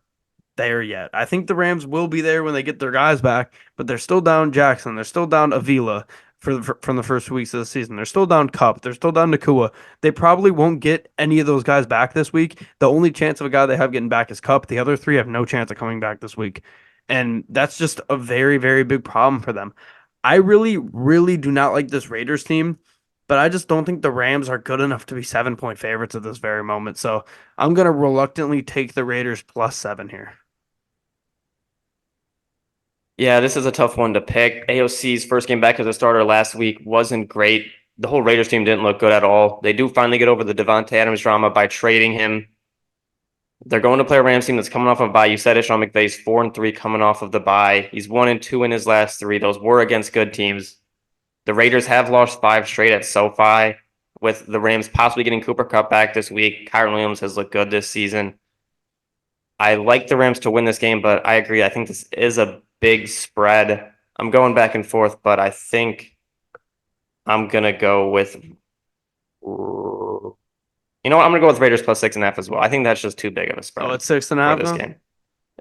Speaker 1: there yet. I think the Rams will be there when they get their guys back, but they're still down Jackson. They're still down Avila from the first weeks of the season. They're still down Cup. They're still down Nakua. They probably won't get any of those guys back this week. The only chance of a guy they have getting back is Cup. The other three have no chance of coming back this week. And that's just a very, very big problem for them. I really, really do not like this Raiders team, but I just don't think the Rams are good enough to be 7-point favorites at this very moment. So I'm going to reluctantly take the Raiders +7 here.
Speaker 2: Yeah, this is a tough one to pick. AOC's first game back as a starter last week wasn't great. The whole Raiders team didn't look good at all. They do finally get over the Devontae Adams drama by trading him. They're going to play a Rams team that's coming off of a bye. You said it, Sean McVay's 4-3 coming off of the bye. He's 1-2 in his last 3. Those were against good teams. The Raiders have lost 5 straight at SoFi, with the Rams possibly getting Cooper Kupp back this week. Kyren Williams has looked good this season. I like the Rams to win this game, but I agree. I think this is a big spread. I'm going back and forth, but I think I'm going to go with. You know what? I'm going to go with Raiders +6.5 as well. I think that's just too big of a spread.
Speaker 1: Oh, it's 6.5
Speaker 2: for this
Speaker 1: now?
Speaker 2: game.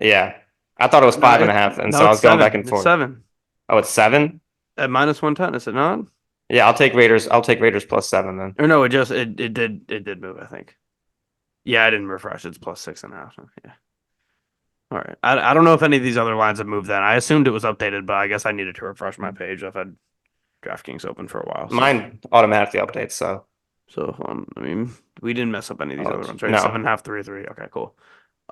Speaker 2: Yeah. I thought it was 5.5, and
Speaker 1: no,
Speaker 2: so I was going
Speaker 1: 7.
Speaker 2: back and
Speaker 1: It's
Speaker 2: forth.
Speaker 1: 7
Speaker 2: Oh, it's 7?
Speaker 1: at -110. Is it not?
Speaker 2: Yeah, I'll take Raiders. I'll take Raiders +7 then.
Speaker 1: Or no, it did move. I think. Yeah, I didn't refresh. It's +6.5. Yeah. All right. I don't know if any of these other lines have moved then. I assumed it was updated, but I guess I needed to refresh my page. I've had DraftKings open for a while. So.
Speaker 2: Mine automatically updates, so.
Speaker 1: So I mean, we didn't mess up any of these other ones, right?
Speaker 2: No.
Speaker 1: 7.5, 3-3. Okay, cool.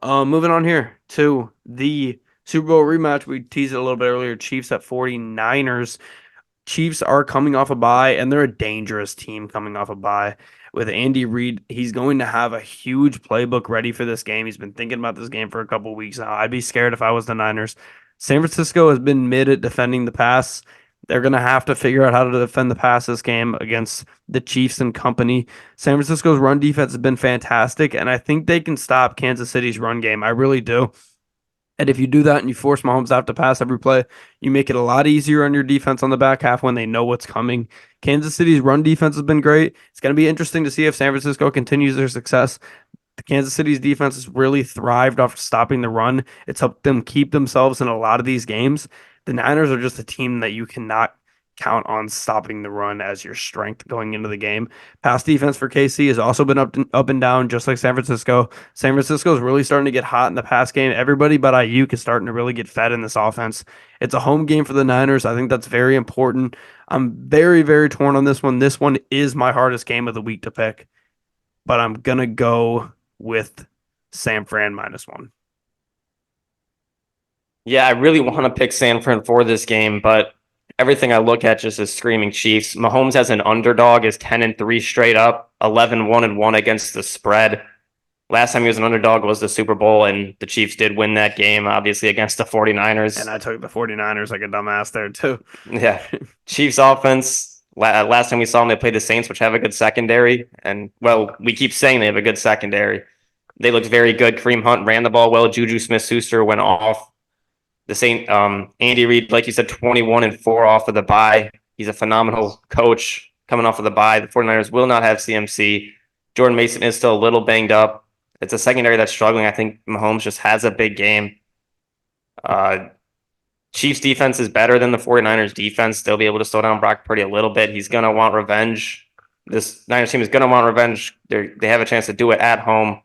Speaker 1: Moving on here to the Super Bowl rematch. We teased it a little bit earlier. Chiefs at 49ers. Chiefs are coming off a bye, and they're a dangerous team coming off a bye. With Andy Reid, he's going to have a huge playbook ready for this game. He's been thinking about this game for a couple weeks now. I'd be scared if I was the Niners. San Francisco has been mid at defending the pass. They're going to have to figure out how to defend the pass this game against the Chiefs and company. San Francisco's run defense has been fantastic, and I think they can stop Kansas City's run game. I really do. And if you do that and you force Mahomes to have to pass every play, you make it a lot easier on your defense on the back half when they know what's coming. Kansas City's run defense has been great. It's going to be interesting to see if San Francisco continues their success. The Kansas City's defense has really thrived off stopping the run. It's helped them keep themselves in a lot of these games. The Niners are just a team that you cannot count on stopping the run as your strength going into the game. Pass defense for KC has also been up and down, just like San Francisco. San Francisco is really starting to get hot in the pass game. Everybody but Ayuk is starting to really get fed in this offense. It's a home game for the Niners. I think that's very important. I'm very, very torn on this one. This one is my hardest game of the week to pick, but I'm going to go with San Fran -1.
Speaker 2: Yeah, I really want to pick San Fran for this game, but everything I look at just is screaming Chiefs. Mahomes as an underdog is 10-3 straight up, 11-1-1 against the spread. Last time he was an underdog was the Super Bowl, and the Chiefs did win that game, obviously, against the 49ers.
Speaker 1: And I took the 49ers like a dumbass there, too.
Speaker 2: Yeah. Chiefs offense, last time we saw them, they played the Saints, which have a good secondary. And, well, we keep saying they have a good secondary. They looked very good. Kareem Hunt ran the ball well. Juju Smith-Schuster went off. The Saint Andy Reid, like you said, 21-4 off of the bye. He's a phenomenal coach coming off of the bye. The 49ers will not have CMC. Jordan Mason is still a little banged up. It's a secondary that's struggling. I think Mahomes just has a big game. Chiefs defense is better than the 49ers defense. They'll be able to slow down Brock Purdy a little bit. He's going to want revenge. This Niners team is going to want revenge. They have a chance to do it at home.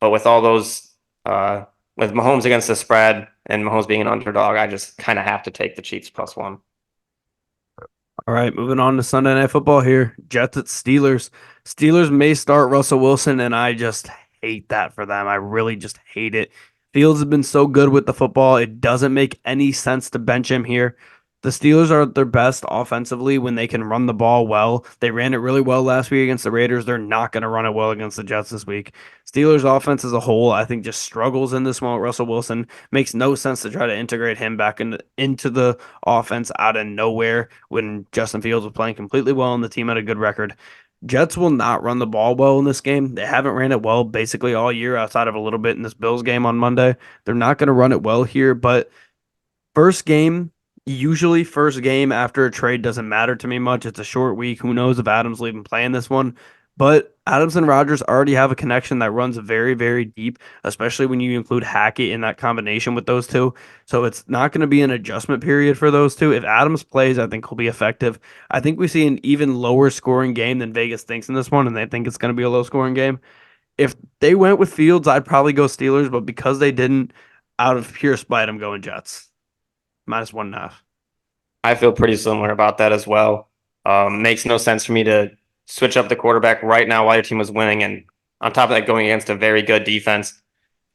Speaker 2: But with all those, with Mahomes against the spread and Mahomes being an underdog, I just kind of have to take the Chiefs +1.
Speaker 1: All right, moving on to Sunday Night Football here. Jets at Steelers. Steelers may start Russell Wilson, and I just hate that for them. I really just hate it. Fields has been so good with the football. It doesn't make any sense to bench him here. The Steelers are at their best offensively when they can run the ball well. They ran it really well last week against the Raiders. They're not going to run it well against the Jets this week. Steelers offense as a whole, I think, just struggles in this one with Russell Wilson. Makes no sense to try to integrate him back into the offense out of nowhere when Justin Fields was playing completely well and the team had a good record. Jets will not run the ball well in this game. They haven't ran it well basically all year outside of a little bit in this Bills game on Monday. They're not going to run it well here, but first game, usually first game after a trade doesn't matter to me much. It's a short week. Who knows if Adams will even play in this one? But Adams and Rodgers already have a connection that runs very, very deep, especially when you include Hackett in that combination with those two. So it's not going to be an adjustment period for those two. If Adams plays, I think he'll be effective. I think we see an even lower scoring game than Vegas thinks in this one, and they think it's going to be a low scoring game. If they went with Fields, I'd probably go Steelers, but because they didn't, out of pure spite, I'm going Jets. -1.5.
Speaker 2: I feel pretty similar about that as well. Makes no sense for me to switch up the quarterback right now while your team was winning, and on top of that, going against a very good defense.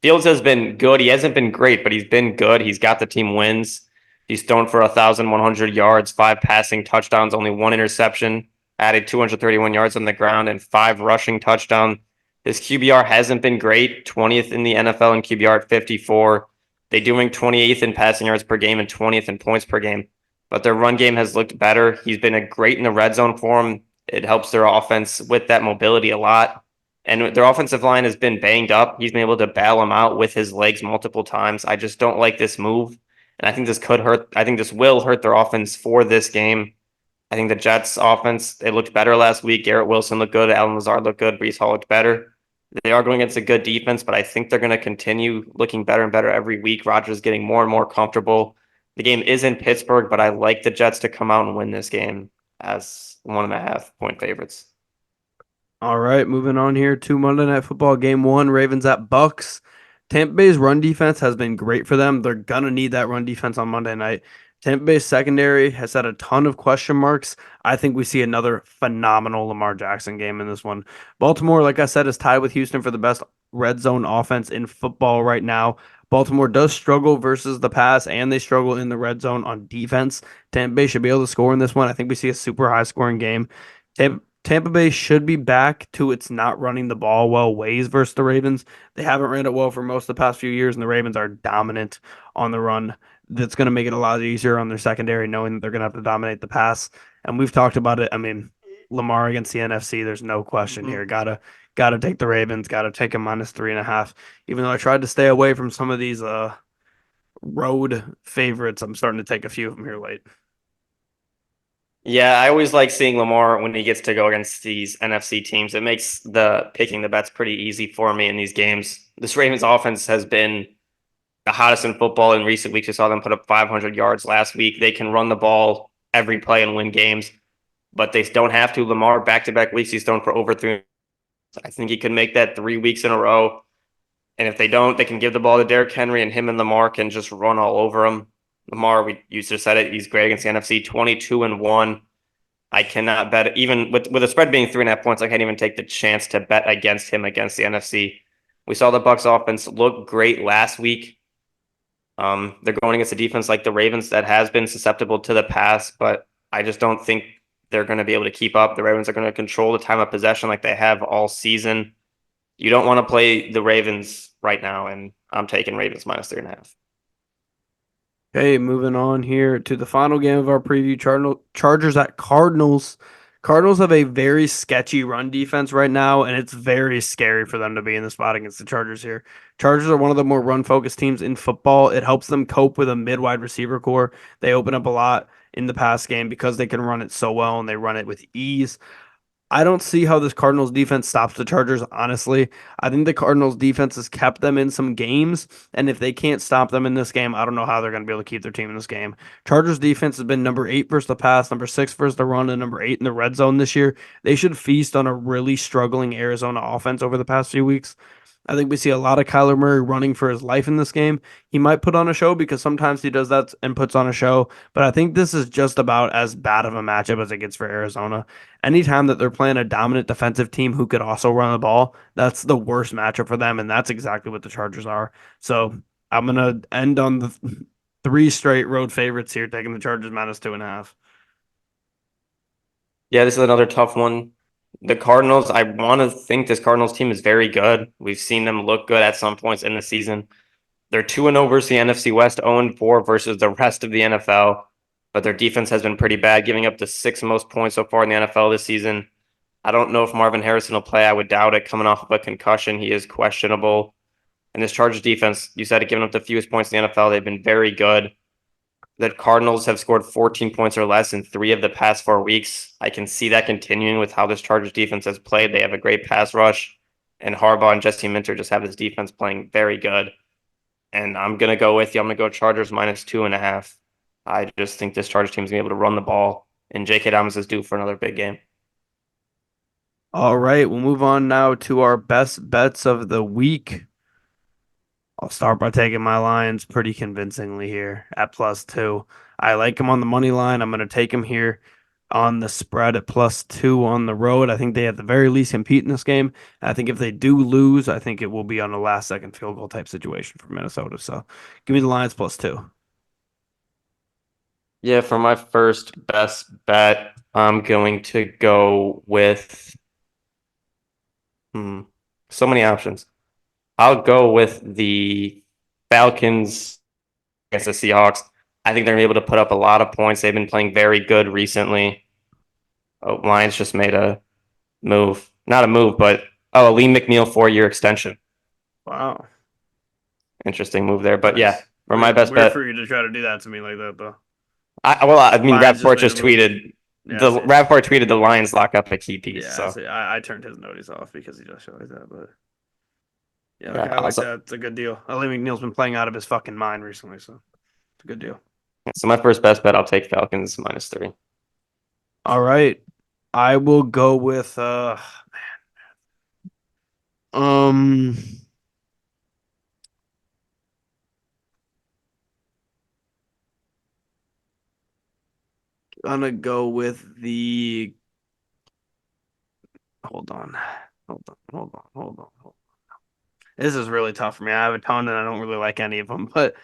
Speaker 2: Fields has been good. He hasn't been great, but he's been good. He's got the team wins. He's thrown for 1,100 yards, 5 passing touchdowns, only 1 interception, added 231 yards on the ground, and 5 rushing touchdowns. His QBR hasn't been great, 20th in the NFL in QBR at 54. They do rank 28th in passing yards per game and 20th in points per game. But their run game has looked better. He's been great in the red zone for them. It helps their offense with that mobility a lot. And their offensive line has been banged up. He's been able to bail them out with his legs multiple times. I just don't like this move. And I think this could hurt. I think this will hurt their offense for this game. I think the Jets offense, they looked better last week. Garrett Wilson looked good. Allen Lazard looked good. Breece Hall looked better. They are going against a good defense, but I think they're going to continue looking better and better every week. Rodgers getting more and more comfortable. The game is in Pittsburgh, but I like the Jets to come out and win this game as 1.5-point favorites.
Speaker 1: All right, moving on here to Monday Night Football Game 1, Ravens at Bucks. Tampa Bay's run defense has been great for them. They're going to need that run defense on Monday night. Tampa Bay's secondary has had a ton of question marks. I think we see another phenomenal Lamar Jackson game in this one. Baltimore, like I said, is tied with Houston for the best red zone offense in football right now. Baltimore does struggle versus the pass, and they struggle in the red zone on defense. Tampa Bay should be able to score in this one. I think we see a super high scoring game. Tampa Bay should be back to its not running the ball well ways versus the Ravens. They haven't ran it well for most of the past few years, and the Ravens are dominant on the run. That's going to make it a lot easier on their secondary, knowing that they're going to have to dominate the pass. And we've talked about it. I mean, Lamar against the NFC, there's no question
Speaker 2: Mhm.
Speaker 1: here. Gotta take the Ravens. Gotta take a -3.5. Even though I tried to stay away from some of these road favorites, I'm starting to take a few of them here late.
Speaker 2: Yeah, I always like seeing Lamar when he gets to go against these NFC teams. It makes the picking the bets pretty easy for me in these games. This Ravens offense has been the hottest in football in recent weeks. I saw them put up 500 yards last week. They can run the ball every play and win games, but they don't have to. Lamar, back-to-back weeks, he's thrown for over three. I think he could make that 3 weeks in a row. And if they don't, they can give the ball to Derrick Henry, and him and Lamar can just run all over him. Lamar, you just said it, he's great against the NFC, 22-1. I cannot bet, even with the spread being 3.5 points, I can't even take the chance to bet against him against the NFC. We saw the Bucs offense look great last week. They're going against a defense like the Ravens that has been susceptible to the pass, but I just don't think they're going to be able to keep up. The Ravens are going to control the time of possession like they have all season. You don't want to play the Ravens right now, and I'm taking Ravens -3.5.
Speaker 1: Okay, moving on here to the final game of our preview. Chargers at Cardinals. Cardinals have a very sketchy run defense right now, and it's very scary for them to be in the spot against the Chargers here. Chargers are one of the more run focused teams in football. It helps them cope with a mid wide receiver core. They open up a lot in the pass game because they can run it so well and they run it with ease. I don't see how this Cardinals defense stops the Chargers, honestly. I think the Cardinals defense has kept them in some games, and if they can't stop them in this game, I don't know how they're going to be able to keep their team in this game. Chargers defense has been number 8 versus the pass, number 6 versus the run, and number 8 in the red zone this year. They should feast on a really struggling Arizona offense over the past few weeks. I think we see a lot of Kyler Murray running for his life in this game. He might put on a show because sometimes he does that and puts on a show, but I think this is just about as bad of a matchup as it gets for Arizona. Anytime that they're playing a dominant defensive team who could also run the ball, that's the worst matchup for them, and that's exactly what the Chargers are. So I'm gonna end on the three straight road favorites here, taking the Chargers -2.5.
Speaker 2: Yeah, this is another tough one. The Cardinals, I want to think this Cardinals team is very good. We've seen them look good at some points in the season. They're 2-0 versus the NFC West, 0-4 versus the rest of the NFL. But their defense has been pretty bad, giving up the sixth most points so far in the NFL this season. I don't know if Marvin Harrison will play. I would doubt it coming off of a concussion. He is questionable. And this Chargers defense, you said it, giving up the fewest points in the NFL. They've been very good. The Cardinals have scored 14 points or less in 3 of the past 4 weeks. I can see that continuing with how this Chargers defense has played. They have a great pass rush, and Harbaugh and Jesse Minter just have this defense playing very good. And I'm gonna go with you. I'm gonna go Chargers -2.5. I just think this Chargers team is gonna be able to run the ball, and J.K. Dobbins is due for another big game.
Speaker 1: All right, we'll move on now to our best bets of the week. I'll start by taking my Lions pretty convincingly here at +2. I like them on the money line. I'm going to take them here on the spread at +2 on the road. I think they at the very least compete in this game. I think if they do lose, I think it will be on a last second field goal type situation for Minnesota. So give me the Lions +2.
Speaker 2: Yeah, for my first best bet, I'm going to go with so many options. I'll go with the Falcons against the Seahawks. I think they're gonna be able to put up a lot of points. They've been playing very good recently. Oh, Lions just made a move. Not a move, but a Lee McNeil 4-year extension.
Speaker 1: Wow.
Speaker 2: Interesting move there. But yeah,
Speaker 1: Nice.
Speaker 2: for my best
Speaker 1: Weird
Speaker 2: bet,
Speaker 1: for you to try to do that to me like that, though.
Speaker 2: I mean,
Speaker 1: Lions just
Speaker 2: Rappaport
Speaker 1: made a
Speaker 2: just
Speaker 1: move.
Speaker 2: tweeted
Speaker 1: Yeah, I
Speaker 2: the
Speaker 1: see.
Speaker 2: Rappaport tweeted the Lions lock up a key piece.
Speaker 1: Yeah, I
Speaker 2: So
Speaker 1: see. I turned his notice off because he just showed like that, but yeah,
Speaker 2: yeah,
Speaker 1: okay, I like that. It's a good deal. Ali McNeil's been playing out of his fucking mind recently, so it's a good deal.
Speaker 2: so my first best bet, I'll take Falcons -3.
Speaker 1: All right. I will go with um gonna go with the hold on. Hold on. This is really tough for me. I have a ton, and I don't really like any of them. But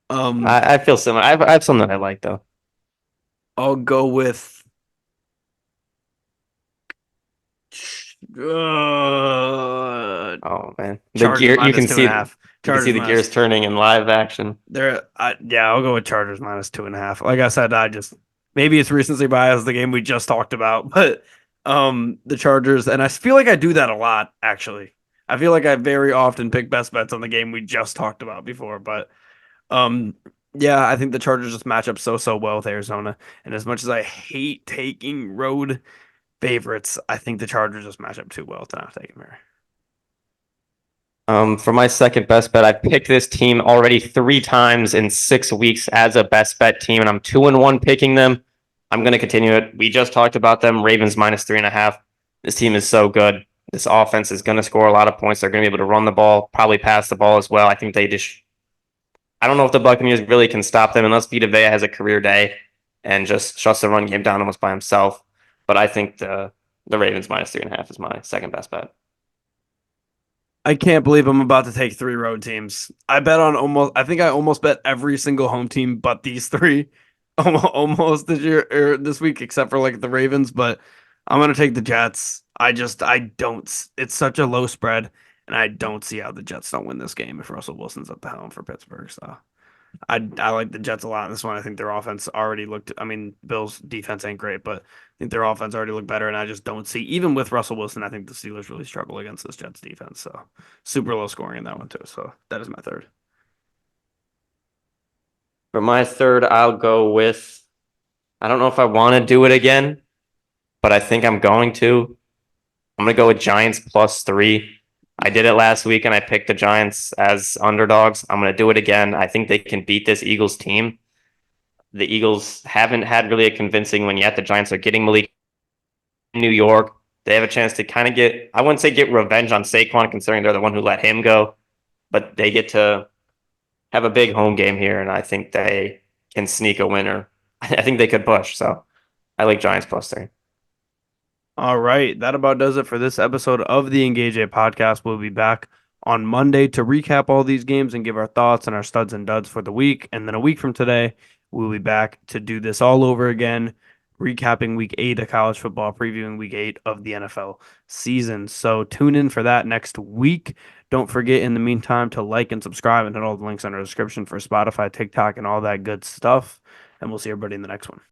Speaker 1: um,
Speaker 2: I feel similar. I have some that I like though.
Speaker 1: I'll go with
Speaker 2: Oh man, the
Speaker 1: Chargers
Speaker 2: gear you
Speaker 1: minus
Speaker 2: can
Speaker 1: two and a
Speaker 2: see
Speaker 1: half.
Speaker 2: you can see
Speaker 1: Chargers
Speaker 2: the
Speaker 1: minus.
Speaker 2: gears turning in live action.
Speaker 1: Yeah, I'll go with Chargers minus 2.5. Like I said, I just maybe it's recency bias, the game we just talked about, but the Chargers, and I feel like I do that a lot actually. I feel like I very often pick best bets on the game we just talked about before, but um, yeah, I think the Chargers just match up so well with Arizona, and as much as I hate taking road favorites, I think the Chargers just match up too well to not take them here.
Speaker 2: For my second best bet, I've picked this team already 3 times in 6 weeks as a best bet team, and I'm 2-1 picking them. I'm going to continue it. We just talked about them. Ravens minus 3.5. This team is so good. This offense is going to score a lot of points. They're going to be able to run the ball, probably pass the ball as well. I think they just. I don't know if the Buccaneers really can stop them unless Vita Vea has a career day and just shuts the run game down almost by himself. But I think the Ravens minus 3.5 is my second best bet.
Speaker 1: I can't believe I'm about to take three road teams. I think I almost bet every single home team but these three almost this year or this week, except for like the Ravens. But I'm going to take the Jets. I don't, it's such a low spread, and I don't see how the Jets don't win this game if Russell Wilson's at the helm for Pittsburgh. So I like the Jets a lot in this one. I think their offense already looked. I mean, Bills' defense ain't great, but I think their offense already looked better. And I just don't see, even with Russell Wilson, I think the Steelers really struggle against this Jets defense. So super low scoring in that one too. So that is my third.
Speaker 2: For my third, I'll go with. I don't know if I want to do it again, but I think I'm going to. I'm going to go with Giants +3. I did it last week and I picked the Giants as underdogs. I'm going to do it again. I think they can beat this Eagles team. The Eagles haven't had really a convincing one yet. The Giants are getting Malik in New York. They have a chance to kind of get, I wouldn't say get revenge on Saquon, considering they're the one who let him go, but they get to have a big home game here, and I think they can sneak a winner. I think they could push. So I like Giants +3.
Speaker 1: All right, that about does it for this episode of the Engage A podcast. We'll be back on Monday to recap all these games and give our thoughts and our studs and duds for the week. And then a week from today, we'll be back to do this all over again, recapping week 8 of college football, previewing week 8 of the NFL season. So tune in for that next week. Don't forget in the meantime to like and subscribe and hit all the links in our description for Spotify, TikTok, and all that good stuff. And we'll see everybody in the next one.